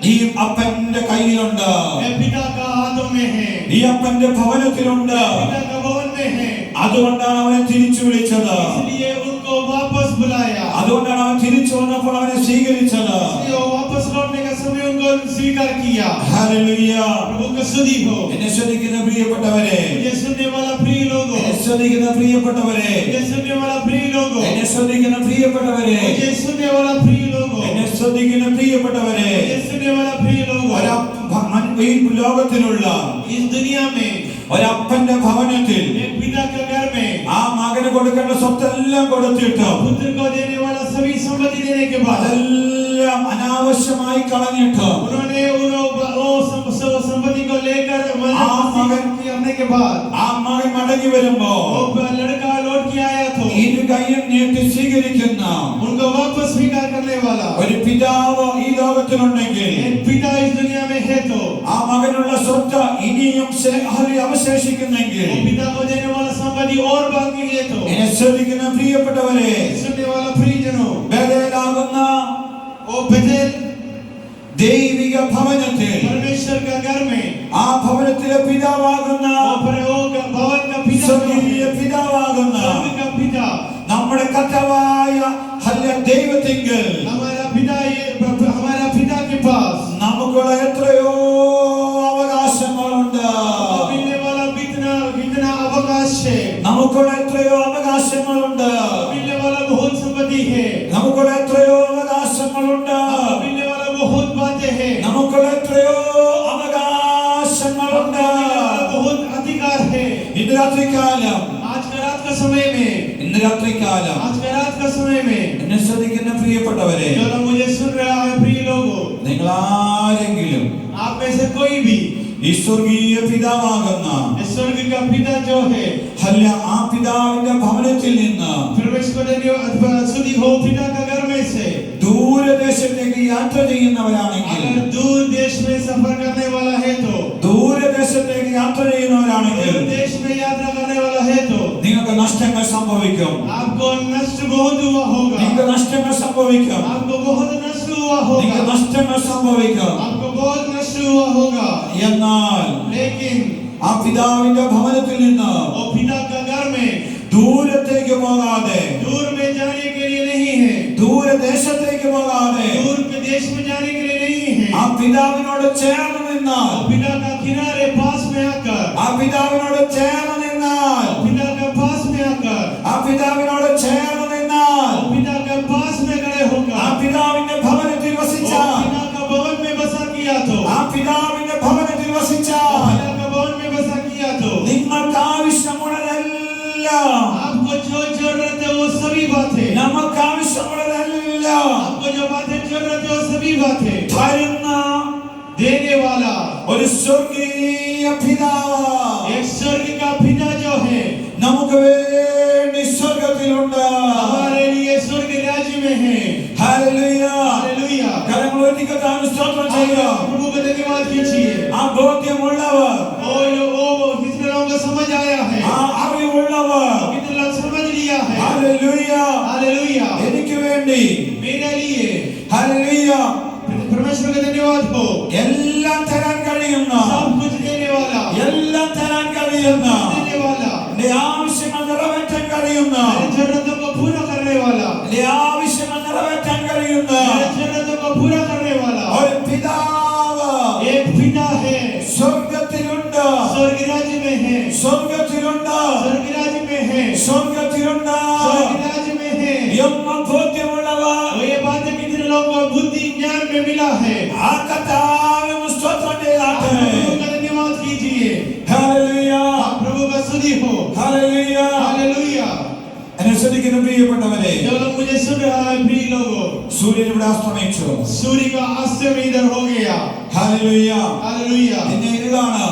ഈ അപ്പന്റെ കയ്യിലുണ്ട്. ये पिता का हाथों में है, ഈ അപ്പന്റെ ഭവനത്തിലുണ്ട്. पिता का भवन में है, അതുകൊണ്ടാണ് അവനെ തിരിച്ചു വിളിച്ചത്. इसलिए उनको वापस बुलाया, അതുകൊണ്ടാണ് അവൻ തിരിച്ചു വന്നപ്പോൾ അവനെ സ്വീകരിച്ചത്. इसलिए वो वापस लौटने का समय उनको स्वीकार किया। ഹല്ലേലൂയ. प्रभु का स्तुति हो। എന്നെ ശ്രദ്ധിക്കുന്ന പ്രിയപ്പെട്ടവരെ, ये सुनने वाला प्रिय लोगों, എന്നെ ശ്രദ്ധിക്കുന്ന പ്രിയപ്പെട്ടവരെ, ये सुनने वाला प्रिय लोगों, എന്നെ ശ്രദ്ധിക്കുന്ന പ്രിയപ്പെട്ടവരെ, ये सुनने वाला प्रिय लोगों, എന്നെ ശ്രദ്ധിക്കുന്ന പ്രിയപ്പെട്ടവരെ, ये सुनने वाला प्रिय लोगों, ഈ ലോകത്തിലുള്ള इस दुनिया में ഒരപ്പന്റെ ഭവനത്തിൽ एक पिता के घर में ആ മകന് കൊടുക്കേണ്ട സ്വത്തെല്ലാം കൊടുത്തിട്ട് पुत्र को देने वाला सभी संपत्ति देने के बाद അതെല്ലാം അനാവശ്യമായി കളഞ്ഞിട്ട് उन्होंने संपत्ति को लेकर करने के बाद ആ മകൻ മടങ്ങി വരുമ്പോ वो लड़का लौट के आया तो ഇരു കൈയും നീട്ടി സ്വീകരിക്കുന്ന उनको वापस स्वीकार करने वाला ഒരു പിതാവ് ഈ ലോകത്തിലുണ്ടെങ്കിൽ एक पिता इस दुनिया में है तो ആ മകനുള്ള സ്വത്ത് ഇനിയും അവശേഷിക്കുന്നെങ്കിൽ वो पिता को देने वाला संपत्ति और बाकी है तो എന്നെ ശ്രദ്ധിക്കുന്ന പ്രിയപ്പെട്ടവരെ, सुनने वाला प्रियजनों, ബേഥേലാകുന്ന वो बेथेल ദൈവിക ഭവനത്തിൽ परमेश्वर का घर में ആ ഭവനത്തിലെ പിതാവാകുന്ന भवन का पिता സ്വർഗീയ പിതാവാകുന്ന स्वर्ग का पिता നമ്മുടെ കർത്താവായ ദൈവത്തിങ്കൽ हमारा पिता के पास നമുക്കുള്ള എത്രയോ അവകാശങ്ങളുണ്ട്. मिलने वाला कितना अवकाश है, നമുക്കുള്ള എത്രയോ അവകാശങ്ങളുണ്ട്. मिलने वाला बहुत संपत्ति है, നമുക്കുള്ള എത്രയോ അവകാശങ്ങളുണ്ട്. मिलने वाला बहुत बातें हैं, നമുക്കുള്ള എത്രയോ അവകാശങ്ങളുണ്ട്. बहुत अधिकार है। ഇന്ന് രാത്രികാലം, आज का रात का समय में, ഇന്ന് രാത്രികാലം आज का रात का समय में എന്നെ ശ്രദ്ധിക്കുന്ന പ്രിയപ്പെട്ടവരെ, जो लोग मुझे सुन रहा है प्रिय लोगों, നിങ്ങൾ ആരെങ്കിലും आप में से कोई भी ഈ സ്വർഗീയ പിതാവാകുന്ന स्वर्ग का पिता जो है ആ പിതാവിന്റെ ഭവനത്തിൽ നിന്ന് प्रवेश करने सुधी हो पिता का घर में से ദൂരദേശത്തേക്ക് യാത്ര ചെയ്യുന്നവരാണെങ്കിൽ, अगर दूर देश में सफर करने वाला है तो ദൂരദേശത്തേക്ക് യാത്ര ചെയ്യുന്നവരാണെങ്കിൽ दूर देश में यात्रा करने वाला है तो നിങ്ങൾക്ക് നഷ്ടങ്ങൾ സംഭവിക്കും. आपको नष्ट बहुत हुआ होगा, നിങ്ങൾക്ക് നഷ്ടങ്ങൾ സംഭവിക്കും. आपको बहुत नष्ट हुआ നിങ്ങൾക്ക് होगा, നഷ്ടങ്ങൾ സംഭവിക്കും. आपको बहुत नष्ट हुआ होगा। എന്നാൽ लेकिन ആ പിതാവിന്റെ ഭവനത്തിൽ നിന്ന് वो पिता का घर में ദൂരത്തേക്ക് പോകാതെ, दूर में जाने के लिए नहीं है, ദൂരദേശത്തേക്ക് പോകാതെ दूर के देश में जाने के लिए नहीं है, ആ പിതാവിനോട് ചേർന്ന് നിന്നാൽ, वो पिता का किनारे पास में आकर, ആ പിതാവിനോട് ചേർന്ന് നിന്നാൽ, पिता का पास में आकर, ആ പിതാവിനോട് ചേർന്ന് നിന്നാൽ, वो पिता के पास में खड़े होकर ആ പിതാവിന്റെ ഭവനത്തിൽ वो വസിച്ചാൽ, पिता का भवन में बसा किया तो ആ പിതാവിന്റെ ഭവനത്തിൽ വസിച്ചാൽ पिता का भवन में बसा किया तो നിങ്ങൾക്ക് ആവശ്യമുള്ളതെല്ലാം, आपको जो जरूरत है वो सभी बातें, നമുക്ക് ആവശ്യമുള്ളതെല്ലാം आपको जो बातें जरूरत है वो सभी बातें തരുന്ന देने वाला ഒരു സ്വർഗീയ പിതാവ് एक स्वर्ग का पिता जो है നമുക്ക് വേണ്ടി സ്വർഗത്തിലുണ്ട്. हमारे लिए स्वर्ग राज्य में है। ഹല്ലേലൂയ. हालेलुया। കരങ്ങൾ ഉയർത്തി കർത്താവിന് സ്തോത്രം ചെയ്യുക. प्रभु को धन्यवाद कीजिए। ആ ബോധ്യമുള്ളവർ, ओ कितने लोगों को समझ आया है, ആ അറിവുള്ളവർ, कितने लोग समझ लिया है। Hallelujah, hallelujah. എനിക്ക് വേണ്ടി, मेरे लिए ഹല്ലേലൂയ, परमेश्वर का धन्यवाद हो। എല്ലാം തരാൻ കഴിയുന്ന, सब कुछ देने वाला, എല്ലാം തരാൻ കഴിയുന്ന, देने वाला, എന്റെ ആവശ്യങ്ങൾ നിറവേറ്റാൻ കഴിയുന്ന, मेरी जरूरतों को पूरा करने वाला, എന്റെ ആവശ്യങ്ങൾ നിറവേറ്റാൻ കഴിയുന്ന मेरी जरूरतों को पूरा करने वाला ഒരു പിതാവ് एक पिता है। സ്വർഗത്തിലുണ്ട്. स्वर्ग राज्य में है, സ്വർഗത്തിലുണ്ട്. स्वर्ग राज्य में है, സ്വർഗത്തിലുണ്ട് स्वर्ग राज्य में है। എന്ന ബോധ്യമുള്ളവർ और ये बातें कितने लोगों को बुद्धि ज्ञान में मिला है। ആ കർത്താവിന് സ്തോത്രം ചെയ്താട്ടെ. प्रभु का धन्यवाद कीजिए। ഹല്ലേലൂയ, आप प्रभु का स्तुति हो। ഹല്ലേലൂയ. हालेलुया। എന്നെ ശ്രദ്ധിക്കുന്ന പ്രിയപ്പെട്ടവരെ, जो लोग मुझे सुन रहा है प्रिय लोगों, സൂര്യൻ ഇവിടെ അസ്തമിച്ചു. सूर्य का अस्त इधर हो गया। ഹല്ലേലൂയ. हालेलुया। പിന്നെ ഇരുളാണ്,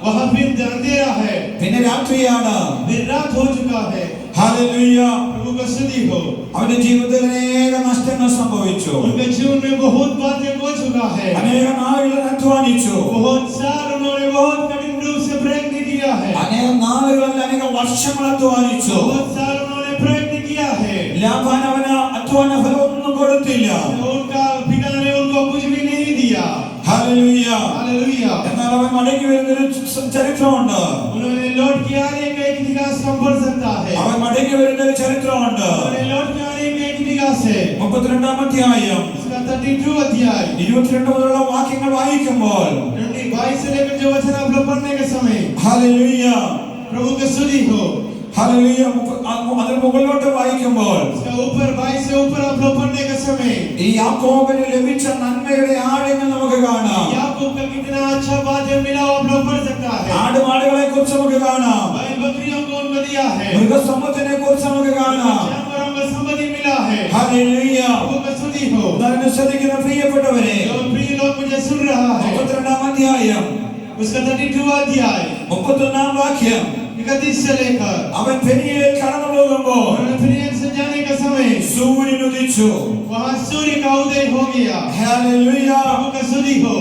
वहाँ फिर अंधेरा है, പിന്നെ രാത്രിയാണ്. फिर रात हो चुका है। ഹല്ലേലൂയ. प्रभु का स्तुति हो। അവന്റെ ജീവിതത്തിൽ അനേക നഷ്ടങ്ങൾ സംഭവിച്ചു. उनके जीवन में बहुत बातें हो चुका है, അനേക നാളുകൾ അധ്വാനിച്ചു. बहुत साल उन्होंने बहुत कठिन रूप से प्रयत्न किया है, അനേക നാളുകളിൽ അനേക വർഷങ്ങൾ അധ്വാനിച്ചു. बहुत साल उन्होंने प्रयत्न किया है, ലാബാൻ അവന് അധ്വാന ഫലം ഒന്നും കൊടുത്തില്ല. കൊടുത്തില്ല. उनका पिता ने उनको कुछ भी नहीं दिया. ഹല്ലേലൂയ. हालेलुया. എന്നാൽ അവൻ മടങ്ങി വരുന്നൊരു ചരിത്രമുണ്ട്. उन्होंने लौट के आने का एक इतिहास हम पढ़ सकता है. അവൻ മടങ്ങി വരുന്ന ഒരു ചരിത്രമുണ്ട്. उन्होंने लौट के आने का एक इतिहास है. 32-ാം അധ്യായം इसका 32 अध्याय 22 മുതലുള്ള വാക്യങ്ങൾ വായിക്കുമ്പോൾ 22 से लेकर जो वचन आप लोग पढ़ने के समय ഹല്ലേലൂയ प्रभु की स्तुति हो. ഹല്ലേലൂയ അതിന് മുകളിലോട്ട് വായിക്കുമ്പോൾ इसका ऊपर 22 से ऊपर आप लोग पढ़ने के समय ഈ യാക്കോബിന് ലഭിച്ച നന്മയുടെ ആഴങ്ങൾ നമുക്ക് കാണാം. याकूब का कितना अच्छा बातें मिला आप लोग पढ़ सकता है. ആടുമാടുകളെ കുറിച്ച് നമുക്ക് കാണാം. बैल बकरियों को उनको दिया है. മൃഗസമ്പത്തിനെ കുറിച്ച് നമുക്ക് കാണാം. जानवरों को संपत्ति मिला है. ഹല്ലേലൂയ. प्रभु की स्तुति हो. എന്നെ ശ്രദ്ധിക്കുന്ന പ്രിയപ്പെട്ടവരെ, जो प्रिय लोग मुझे सुन रहा है 32-ാം അധ്യായം उसका 32 अध्याय 31-ാം വാക്യം 31 से लेकर അവൻ പെനിയേൽ കടന്നു പോകുമ്പോൾ उन्होंने फिनियन से जाने का समय സൂര്യൻ ഉദിച്ചു. वहां सूर्य का उदय हो गया. ഹല്ലേലൂയ. प्रभु का स्तुति हो.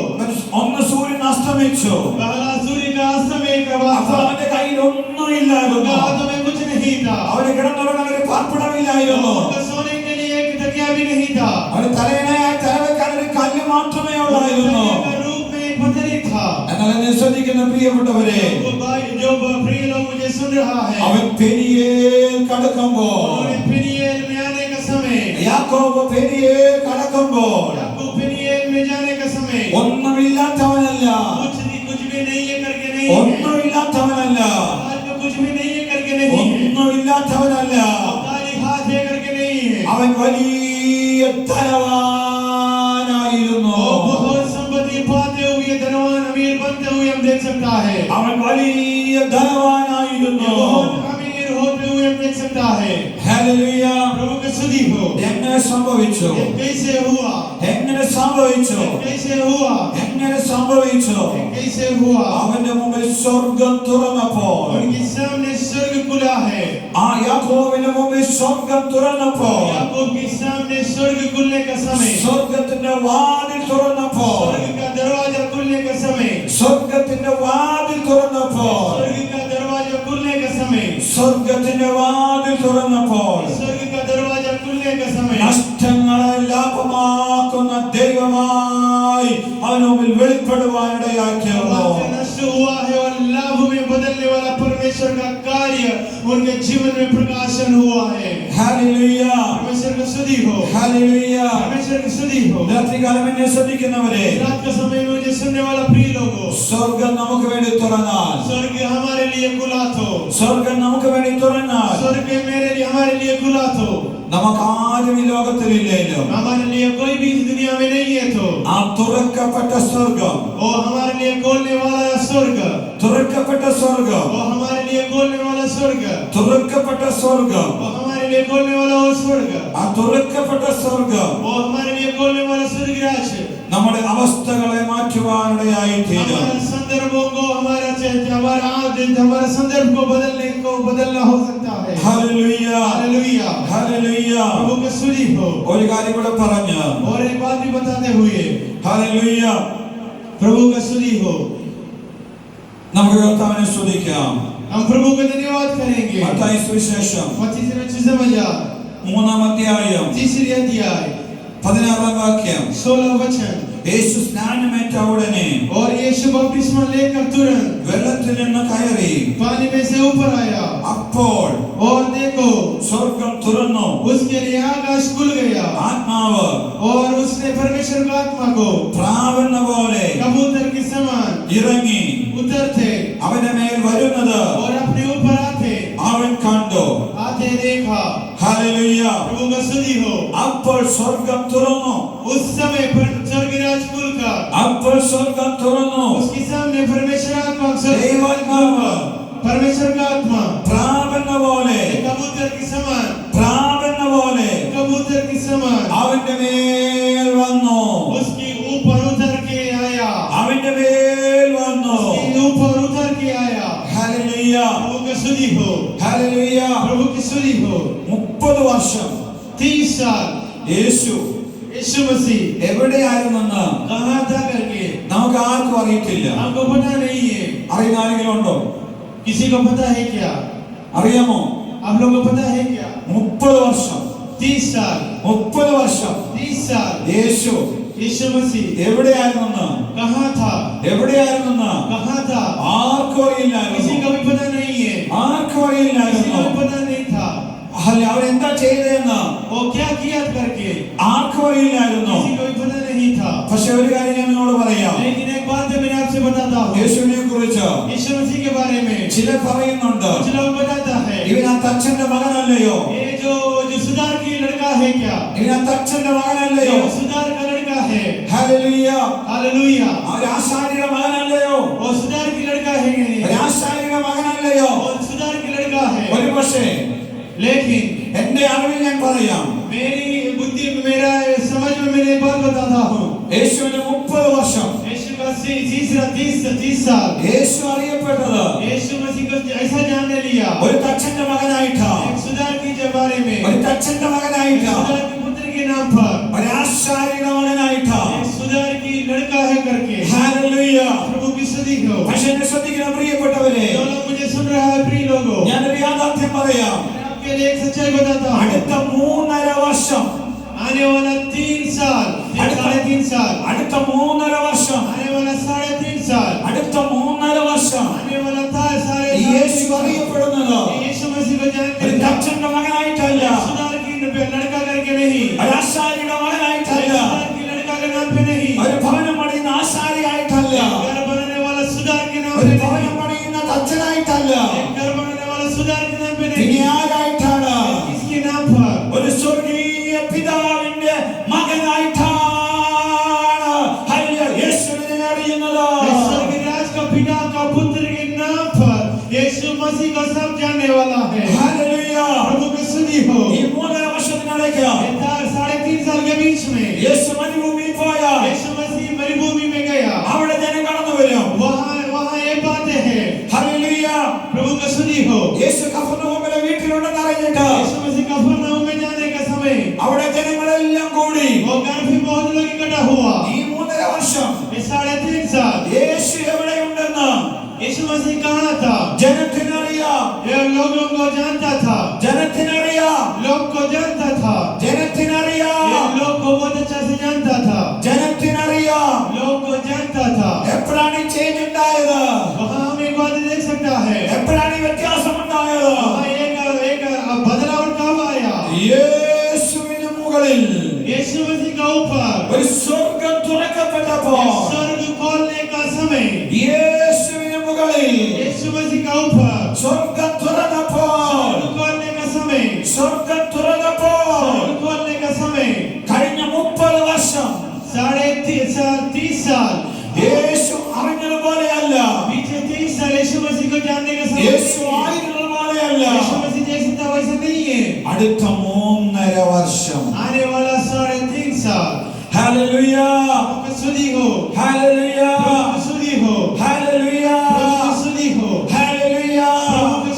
ഒന്ന് സൂര്യൻ അസ്തമിച്ചു. पहला सूर्य का अस्तमय का അപ്പോൾ वास्ता അവന്റെ കയ്യിൽ ഒന്നുമില്ലായിരുന്നു. हाथों में कुछ नहीं था. അവന് കിടന്നുറങ്ങാൻ ഒരു പാർപ്പിടമില്ലായിരുന്നു. उनका सोने के लिए एक तकिया भी नहीं था. അവന് തലവെക്കാൻ ഒരു കല്ല് മാത്രമേ ഉള്ളായിരുന്നു. तकिया का रूप में एक पत्थर ही था. എന്നാൽ എന്നെ ശ്രദ്ധിക്കുന്ന പ്രിയപ്പെട്ടവരെ, वो भाई जो प्रिय लोग मुझे सुन रहा है അവൻ പെനിയേൽ കടക്കുമ്പോൾ उन्होंने फिनियन में आने का समय യാക്കോബ് പെനിയേൽ കടക്കുമ്പോൾ याकूब फिनियन में जाने का समय ഒന്നുമില്ലാത്തവനല്ല. कुछ भी नहीं है करके नहीं है. ഒന്നുമില്ലാത്തവനല്ല. आज में कुछ भी नहीं है करके नहीं है. ഒന്നുമില്ലാത്തവനല്ല. खाली हाथ है करके नहीं है. അവൻ വലിയ ധനവാനായിരുന്നു. वो बहुत संपत्ति पाते हुए धनवान अमीर बनते हुए हम देख सकता है. അവൻ വലിയ ധനവാനായിരുന്നു. बहुत अमीर होते हुए हम देख सकता है. ഹല്ലേലൂയ. प्रभु की स्तुति हो. എങ്ങനെ സംഭവിച്ചു? ये कैसे हुआ? എങ്ങനെ സംഭവിച്ചു? ये कैसे हुआ? എങ്ങനെ സംഭവിച്ചു? ये कैसे हुआ? അവന്റെ മുമ്പിൽ സ്വർഗം തുറന്നപ്പോൾ, उनके सामने स्वर्ग खुला है. ആ യാക്കോബിന്റെ മുമ്പിൽ സ്വർഗം തുറന്നപ്പോൾ, याकूब के सामने स्वर्ग खुलने का समय സ്വർഗത്തിന്റെ വാതിൽ തുറന്നപ്പോൾ, स्वर्ग का दरवाजा खुलने का समय സ്വർഗത്തിന്റെ വാതിൽ തുറന്നപ്പോൾ, स्वर्ग का दरवाजा खुलने का समय സ്വർഗത്തിന്റെ വാതിൽ തുറന്നപ്പോൾ स्वर्ग का दरवाजा खुलने का समय നഷ്ടങ്ങളെ ലാഭമാക്കുന്ന ദൈവമായി അവന് മുമ്പിൽ വെളിപ്പെടുവാനിടയാക്കിയല്ലോ. नष्ट हुआ है और लाभ में बदलने वाला परमेश्वर का कार्य उनके जीवन में प्रकाशन हुआ है. ഹല്ലേലൂയ. परमेश्वर की स्तुति हो. ഹല്ലേലൂയ. परमेश्वर की स्तुति हो. രാത്രികാലം എന്നെ ശ്രദ്ധിക്കുന്നവരെ, रात का समय में मुझे सुनने वाला प्रिय लोगों, സ്വർഗം നമുക്ക് വേണ്ടി തുറന്നാൽ, स्वर्ग हमारे लिए खुला तो സ്വർഗം നമുക്ക് വേണ്ടി തുറന്നാൽ स्वर्ग मेरे लिए हमारे लिए खुला तो നമുക്ക് ആരും ഈ ലോകത്തിലില്ലല്ലോ. हमारे लिए कोई भी इस दुनिया में नहीं है तो ആ തുറക്കപ്പെട്ട സ്വർഗം, वो हमारे लिए खोलने वाला स्वर्ग, തുറക്കപ്പെട്ട സ്വർഗം, वो हमारे लिए खोलने वाला स्वर्ग, തുറക്കപ്പെട്ട സ്വർഗം, वो हमारे लिए खोलने वाला वो स्वर्ग, ആ തുറക്കപ്പെട്ട സ്वर्गം वो हमारे लिए खोलने वाला स्वर्ग राज നമ്മുടെ അവസ്ഥകളെ മാറ്റുവാനിടയായി തീരും. हमारे संदर्भों को हमारा संदर्भ को बदलना हो सकता है. ഹല്ലേലൂയ. हालेलुया. ഹല്ലേലൂയ. प्रभु की स्तुति हो. ഒരു കാര്യം കൂടെ പറഞ്ഞു. और एक बात भी बताते हुए ഹല്ലേലൂയ. प्रभु की स्तुति हो. നമുക്ക് കർത്താവിനെ സ്തുതിക്കാം. हम प्रभु का धन्यवाद करेंगे. മത്തായി സുവിശേഷം मत्ती से सुसमाचार 3-ാം അധ്യായം 3 अध्याय 16-ാം വാക്യം. 16 वचन. യേശു സ്നാനമേറ്റ ഉടനെ और यीशु बपतिस्मा लेकर तुरंत വെള്ളത്തിൽ നിന്ന് കയറി पानी में से ऊपर आया. അപ്പോൾ और देखो സ്വർഗം തുറന്നു. उसके लिए आकाश खुल गया ആത്മാവ് और उसने परमेश्वर की आत्मा को പ്രാവെന്ന പോലെ कबूतर के समान ഇറങ്ങി उतरते അവന്റെ മേൽ വരുന്നത് और अपने ऊपर അവൻ കണ്ടു. आते देखा. ഹല്ലേലൂയ. प्रभु का स्तुति हो. അപ്പോൾ സ്വർഗം തുറന്നു. उस समय पर स्वर्गराज खुलकर അപ്പോൾ സ്വർഗം തുറന്നു. उसके सामने परमेश्वर आत्मा ദൈവാത്മാവ് परमेश्वर का आत्मा പ്രാവെന്ന പോലെ कबूतर के समान പ്രാവെന്ന പോലെ कबूतर के समान അവന്റെ മേൽ വന്നു. उसके ऊपर उतर के आया. അവന്റെ മേൽ വന്നു. उसके ऊपर उतर के आया. ഹല്ലേലൂയ. प्रभु की स्तुति हो. ഹല്ലേലൂയ. प्रभु की स्तुति हो. 30 വർഷം 30 साल യേശു यीशु मसीह എവിടെയായിരുന്നെന്ന് कहाँ था करके നമുക്ക് ആർക്കും അറിയത്തില്ല. हमको पता नहीं है. അറിയുന്ന ആരെങ്കിലും ഉണ്ടോ? किसी को पता है क्या? അറിയാമോ? आप लोगों को पता है क्या? 30 വർഷം 30 साल 30 വർഷം 30 साल യേശു यीशु मसीह എവിടെയായിരുന്നു? कहाँ था? എവിടെയായിരുന്നു? कहाँ था? ആർക്കും किसी അറിയില്ലായിരുന്നു. को भी पता नहीं है, ആർക്കും किसी അറിയില്ലായിരുന്നു. को भी पता नहीं था അവരെന്താ ചെയ്തതെന്ന് वो क्या किया करके, ആർക്കും അറിയില്ലായിരുന്നു. किसी को भी पता नहीं था। പക്ഷെ ഒരു കാര്യം ഞാൻ നിങ്ങളോട് പറയാം. लेकिन एक बात मैं आपसे बताता हूँ, യേശുവിനെ കുറിച്ച് यीशु मसीह के बारे में ചിലർ പറയുന്നുണ്ട്, कुछ लोग बताता है ഇവൻ ആ തച്ചന്റെ മകനല്ലയോ, ये जो सुधार की लड़का है क्या, ഇവൻ ആ തച്ചന്റെ മകനല്ലയോ. ये सुधार का लड़का है। ഹല്ലേലൂയ. हालेलुया, ആ രാജാവിന്റെ മകനല്ലയോ, वो सुधार की लड़का है कि नहीं? രാജാവിന്റെ മകനല്ലയോ. वो सुधार की लड़का है। ഒരു പക്ഷേ लेकिन എന്റെ അറിവിൽ ഞാൻ പറയാം, मेरी बुद्धि में, मेरा समझ में मैंने एक बात बताता हूँ, യേശുവിന് 30 വർഷം यीशु का 30 साल യേശു അറിയപ്പെട്ടത് यीशु मसीह को ऐसा जानने लिया, ഒരു തച്ചന്റെ മകനായിട്ടാ, एक सुधार की के बारे में, ഒരു തച്ചന്റെ മകനായിട്ടാ, सुधार के पुत्र के नाम पर, ഒരു ആശാരിയുടെ മകനായിട്ടാ. एक सुधार की लड़का है करके। ഹല്ലേലൂയ. प्रभु की स्तुति हो। പക്ഷെ എന്നെ ശ്രദ്ധിക്കുന്ന പ്രിയപ്പെട്ടവരെ, जो लोग मुझे सुन रहा है, प्रिय लोगों, ഞാനൊരു യാഥാർത്ഥ്യം പറയാം. मैं आपके लिए एक सच्चाई बताता हूँ, അടുത്ത 3.5 വർഷം, आने वाला 3 साल, 3.5 साल, അടുത്ത 3.5 വർഷം, आने वाला 3.5 साल, അടുത്ത 3.5 വർഷം आने वाला था ഈ യേശു അറിയപ്പെടുന്നത് यीशु मसीह को जानने ഒരു का തച്ചന്റെ മകനായിട്ടല്ല, सुधार की लड़का करके नहीं, ഒരു ആശാരിയുടെ മകനായിട്ടല്ല, सुधार की लड़का के नाम पे नहीं, ഒരു ഭവനം പണിയുന്ന ആശാരിയായിട്ടല്ല, घर बनाने वाला सुधार के नाम ഒരു पे ഭവനം नहीं, പണിയുന്ന തച്ചനായിട്ടല്ല. एक घर बनाने वाला सुधार के नाम पे പിന്നെ नहीं, ആരായിട്ടാണ്? किसके नाम पर? ഒരു സ്വർഗീയ പിതാവിന്റെ മകനായിട്ടാണ് യേശുവിനെ അറിയുന്നത്. स्वर्गराज का पिता का पुत्र के नाम पर यीशु मसीह को सब जानने वाला है। ഹല്ലേലൂയ. प्रभु की स्तुति हो। ഈ 3.5 വർഷത്തിനിടയ്ക്ക് 3.5 साल के बीच में യേശു മരുഭൂമിയിൽ പോയാൽ यीशु मसीह मरुभूमि में गया, അവിടെ ജനം കടന്നു വരും. वहाँ ये बातें हैं। ഹല്ലേലൂയ. प्रभु की स्तुति हो। യേശു കഫർനഹൂമിലെ വീട്ടിലുണ്ടെന്ന് അറിഞ്ഞിട്ട് यीशु मसीह कफरनहूम में जाने का समय അവിടെ ജനങ്ങളെല്ലാം കൂടി वो घर भी बहुत लोग इकट्ठा हुआ। ഈ 3.5 വർഷം 3.5 साल യേശു എവിടെയുണ്ടെന്ന് यीशु मसीह कहाँ था? ജനത്തിനറിയാം. ये लोगों को जानता था, ജനത്തിനറിയാം. लोग को जानता था, ജനത്തിനറിയാം. ये लोग को बहुत अच्छा से जानता था, ജനത്തിനറിയാം. लोग को जानता था। എപ്പോഴാണ് ഈ ചേഞ്ച് ഉണ്ടായത്? वहाँ हम एक बात देख सकता है, എപ്പോഴാണ് ഈ വ്യത്യാസം ഉണ്ടായത്? वहाँ एक बदलाव कब आया? യേശുവിന് മുകളിൽ यीशु मसीह का ऊपर ഒരു സ്വർഗ്ഗം തുറക്കപ്പെട്ടപ്പോൾ स्वर्ग खोलने का समय, യേശുവിന് മുകളിൽ यीशु मसीह का ऊपर സ്വർഗ്ഗം തുറന്നപ്പോൾ स्वर्ग खोलने का समय, സ്വർഗ്ഗം തുറന്നപ്പോൾ स्वर्ग खोलने का समय കഴിഞ്ഞ 30 വർഷം 30 साल യേശു അറിഞ്ഞതുപോലെയല്ല, पीछे 30 साल यीशु मसीह को जानने का समय, യേശു ആയിരുന്നതുപോലെയല്ല. यीशु मसीह जैसे था वैसा नहीं है। അടുത്ത 3.5 വർഷം. आने वाला 3.5 साल ഹല്ലേലൂയ. स्तुति हो, ഹല്ലേലൂയ. स्तुति हो, ഹല്ലേലൂയ. स्तुति हो, ഹല്ലേലൂയ.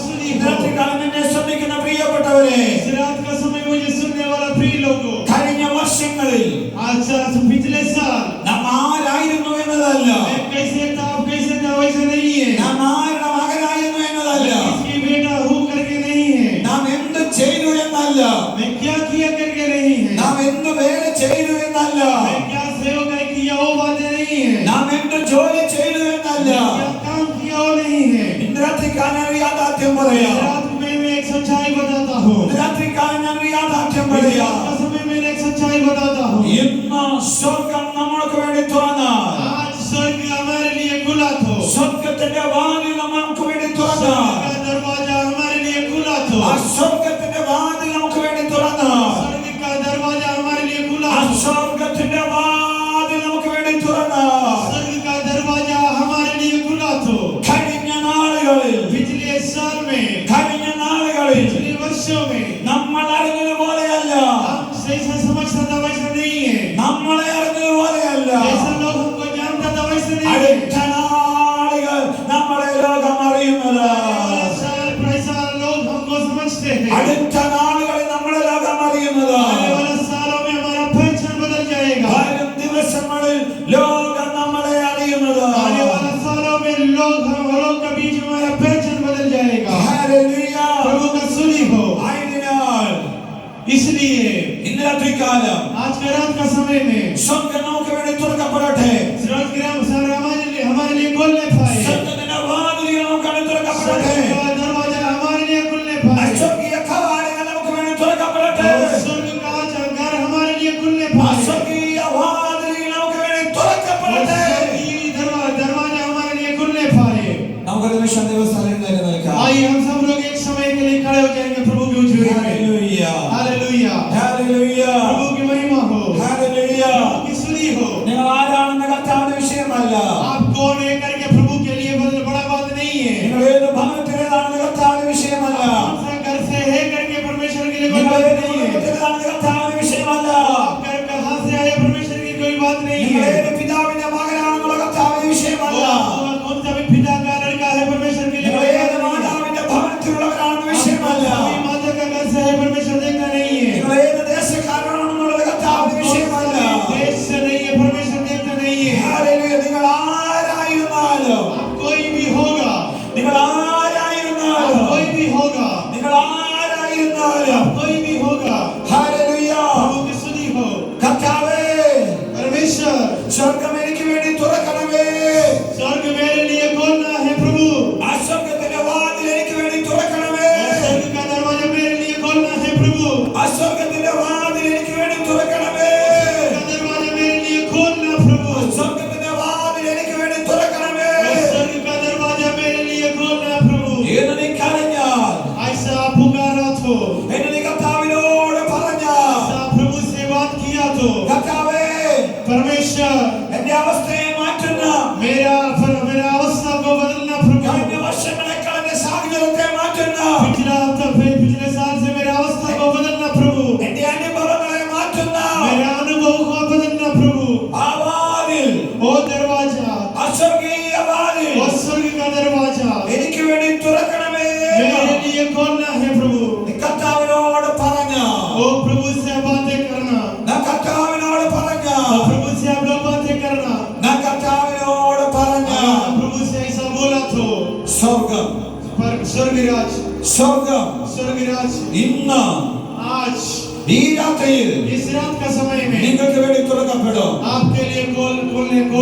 स्तुति हो। ഇന്നത്തെ കാലം എന്നെ ശ്രദ്ധിക്കുന്ന പ്രിയപ്പെട്ടവരെ, इस रात का समय मुझे सुनने वाला प्रिय लोगों, കഴിഞ്ഞ വർഷങ്ങളിൽ आज पिछले साल നാം ആരായിരുന്നു എന്നതല്ല, मैं कैसे था, आप कैसे था वैसा नहीं है, നാം ആരുടെ മകനായിരുന്നു എന്നതല്ല, किसकी बेटा हूँ करके नहीं है, നാം എന്ത് ചെയ്തു എന്നല്ല, मैं क्या किया करके नहीं है, നാം എന്ത് വേല ചെയ്തു എന്നല്ല, मैं क्या सेवा किया वो बातें नहीं है, നാം എന്ത് ജോലി ചെയ്തു എന്നല്ല. क्या काम किया वो नहीं है। ഇന്ന് രാത്രിക്കാലം ഒരു യാഥാർത്ഥ്യം इस പറയാം. रात में मैं एक सच्चाई बताता हूँ, ഇന്ന് രാത്രിക്കാലം ഞാൻ ഒരു യാഥാർത്ഥ്യം इस പറയാം. रात का समय में एक सच्चाई बताता हूँ। ഇന്ന് സ്വർഗം നമ്മൾക്ക് വേണ്ടി തുറന്നാൽ, आज स्वर्ग हमारे लिए खुला था, സ്വർഗത്തിന്റെ വാതിൽ നമുക്ക് വേണ്ടി स्वर्ग തുറന്നാൽ, का दरवाजा हमारे लिए खुला था, ആ സ്വർഗത്തിന്റെ വാതിൽ നമുക്ക് വേണ്ടി തുറന്നാൽ, स्वर्ग का दरवाजा हमारे लिए खुला ആ था, സ്വർഗത്തിന്റെ വാതിൽ നമുക്ക് വേണ്ടി തുറന്നാൽ, स्वर्ग का दरवाजा हमारे लिए खुला था। കഴിഞ്ഞ നാളുകളിൽ पिछले साल में, കഴിഞ്ഞ നാളുകളിൽ पिछले वर्षों में നമ്മൾ അറിഞ്ഞതുപോലെയല്ല, हम जैसा समझता था वैसा नहीं है, നമ്മളെ അറിഞ്ഞതുപോലെയല്ല. जैसा लोग हमको जानता था वैसा नहीं है। അടുത്ത നാളുകൾ നമ്മളെ ലോകം അറിയുന്നത്, वाला साल पैसा लोग हमको समझते हैं, അടുത്ത നാളുകളിൽ നമ്മളെ ലോകം അറിയുന്നത് आने वाला सालों में हमारा पहचान बदल രാത്രികാലം आज का रात का समय में സ്വർഗ്ഗം നമുക്ക് വേണ്ടി തുറക്കപ്പെടട്ടെ. स्वर्ग हमारे लिए खोलने पाए, സ്വർഗ്ഗത്തിന്റെ വാതിലുകൾ നമുക്ക് വേണ്ടി തുറക്കപ്പെടട്ടെ. दरवाजा हमारे लिए खुलने पाए, സ്വർഗീയ കവാടങ്ങൾ നമുക്ക് വേണ്ടി തുറക്കപ്പെടട്ടെ. स्वर्ग का घर हमारे लिए खुलने पाए, സ്വർഗീയ വാതിലുകൾ നമുക്ക് വേണ്ടി തുറക്കപ്പെടട്ടെ. दरवाजा हमारे लिए खुलने पाए। നമുക്കൊരു നിമിഷം ദൈവസ്ഥലം നിൽക്കാം. आइए हम सब लोग एक समय के लिए खड़े हो जाएंगे प्रभु की हजूरी में। हालेलुया हालेलुया, हालेलुया प्रभु की महिमा हो, हालेलुया. प्रभु की स्तुति हो। നിങ്ങൾ ആരാണെന്ന കർത്താവിന്റെ വിഷയമല്ല. आप कौन है करके प्रभु के लिए बड़ा बात नहीं है। നിങ്ങൾ ഏത് ഭവനത്തിലേതാണെന്ന കർത്താവിന്റെ വിഷയമല്ല. कौन सा घर से है करके परमेश्वर के लिए कोई നിങ്ങൾ बात ഏത് नहीं है। കുടുംബത്തിലേതാണെന്ന കർത്താവിന്റെ വിഷയമല്ല. आप घर कहाँ से आए परमेश्वर की कोई बात नहीं നിങ്ങൾ है। ഏത് പിതാവിന്റെ മകനാണെന്നുള്ള കർത്താവിന്റെ വിഷയമല്ല. कौन सा भी पिता का लड़का है परमेश्वर के लिए നിങ്ങൾ कोई ഏത് बात नहीं है। മാതാവിന്റെ ഭവനത്തിലുള്ളവരാണെന്ന വിഷയമല്ല. अभी माता का घर से है परमेश्वर देखना नहीं है। നിങ്ങൾ ഏത് ദേശക്കാരനാണെന്നുള്ളത് കർത്താവിന്റെ വിഷയമല്ല. देश से नहीं है परमेश्वर देखना नहीं है। ഹല്ലേലൂയ. നിങ്ങൾ ആരായിരുന്നാലും, आप कोई भी होगा, നിങ്ങൾ ആരായിരുന്നാലും, आप कोई भी होगा, നിങ്ങൾ ആരായിരുന്നാലും, कोई भी होगा, ഹല്ലേലൂയ. प्रभु की स्तुति हो। കർത്താവേ, परमेश्वर സ്വർഗ്ഗം എനിക്ക് വേണ്ടി തുറക്കണമേ. स्वर्ग मेरे लिए खोलना है प्रभु। ആ സ്വർഗ്ഗത്തിന്റെ വാതിൽ എനിക്ക് വേണ്ടി തുറക്കണമേ. स्वर्ग का दरवाजा मेरे लिए खोलना है प्रभु। ആ സ്വർഗ്ഗത്തിന്റെ വാതിൽ എനിക്ക് വേണ്ടി തുറക്കണമേ. का दरवाजा मेरे लिए खोलना प्रभु। സ്വർഗ്ഗത്തിന്റെ വാതിൽ എനിക്ക് വേണ്ടി തുറക്കണമേ. स्वर्ग का दरवाजा मेरे लिए खोलना प्रभु। എന്ന് നീ കരഞ്ഞാൽ, ऐसा पुकारा तो, എന്ന് നീ കർത്താവിനോട് പറഞ്ഞാൽ, ऐसा प्रभु से बात किया तो, കർത്താവേ, परमेश्वर എന്റെ അവസ്ഥയെ മാറ്റുന്ന, मेरा अवस्था को बदलना प्रभु। കഴിഞ്ഞ വർഷങ്ങളെക്കാൾ എന്റെ സാഹചര്യത്തെ മാറ്റുന്ന, पिछले साल से मेरा अवस्था को बदलना प्रभु। എന്റെ അനുഭവങ്ങളെ മാറ്റുന്ന मेरा अनुभव को बदलना प्रभु। ആ വാതിൽ, ओ दरवाजा, ആ സ്വർഗീയ വാതിൽ ओ स्वर्ग का दरवाजा എനിക്ക് വേണ്ടി തുറക്കണമേ. मेरे लिए खोलना है प्रभु। നീ കർത്താവിനോട് പറഞ്ഞ, ओ प्रभु से बातें करना, ഞാൻ കർത്താവിനോട് പറഞ്ഞ, ओ प्रभु से आप लोग बातें करना। ഞാൻ കർത്താവിനോട് പറഞ്ഞ, प्रभु से ऐसा बोला तो, സ്വർഗം, पर स्वर्गराज, സ്വർഗം स्वर्गराज ഇന്ന് आज ഈ രാത്രിയിൽ इस रात का समय में നിങ്ങൾക്ക് വേണ്ടി തുറക്കപ്പെടും. आपके लिए खोल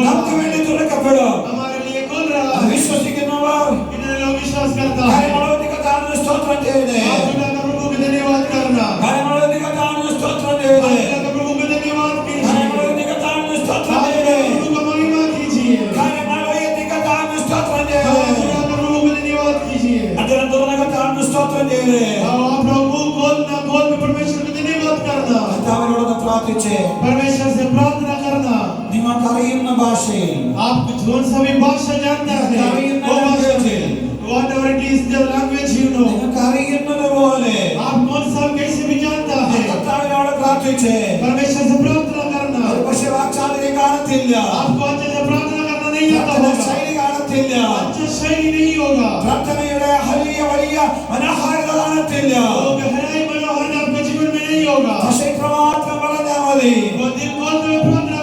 നമുക്ക് വേണ്ടി തുറക്കപ്പെടും. हमारे लिए खोल रहा അത് है। വിശ്വസിക്കുന്നവർ इतने लोग विश्वास करता है। കാര്യങ്ങളോട് കർത്താവിന് സ്തോത്രം ചെയ്തേ. आप खुदा का प्रभु को धन्यवाद करना, കാര്യങ്ങളോട് കർത്താവിന് സ്തോത്രം ചെയ്തേ. खुदा का प्रभु को धन्यवाद कीजिए, കാര്യങ്ങളോട് കർത്താവിന് സ്തോത്രം आप ചെയ്തേ. प्रभु को महिमा कीजिए, കാര്യങ്ങളോട് കർത്താവിന് സ്തോത്രം ചെയ്തേ. खुदा का प्रभु को धन्यवाद कीजिए। അതിനെ തുറന്ന കർത്താവിന് സ്തോത്രം ചെയ്തേ. आप प्रभु खोल के परमेश्वर को धन्यवाद करना, കർത്താവിനോട് പ്രാർത്ഥിച്ചേ. परमेश्वर से प्रार्थना करना। നിങ്ങൾക്കറിയുന്ന ഭാഷയിൽ, आप कौन सा भी भाषा जानता है, वो भाषा में, whatever it is the language you know, നിങ്ങൾക്കറിയുന്നത് പോലെ आप कौन सा कैसे भी जानता है, കർത്താവിനോട് പ്രാർത്ഥിച്ചേ. परमेश्वर से प्रार्थना करना। പക്ഷെ വാക്ചാതുര്യം കാണത്തില്ല, आपको अच्छे से प्रार्थना करना नहीं आता പ്രാർത്ഥന होगा, ശൈലി കാണത്തില്ല, अच्छा शैली नहीं होगा, പ്രാർത്ഥനയുടെ വലിയ മനോഹാരിത കാണത്തില്ല. वो गहराई मनोहर आपके जीवन में नहीं होगा। പക്ഷെ ഇത്രമാത്രം പറഞ്ഞാൽ മതി. वो दिल खोल के प्रार्थना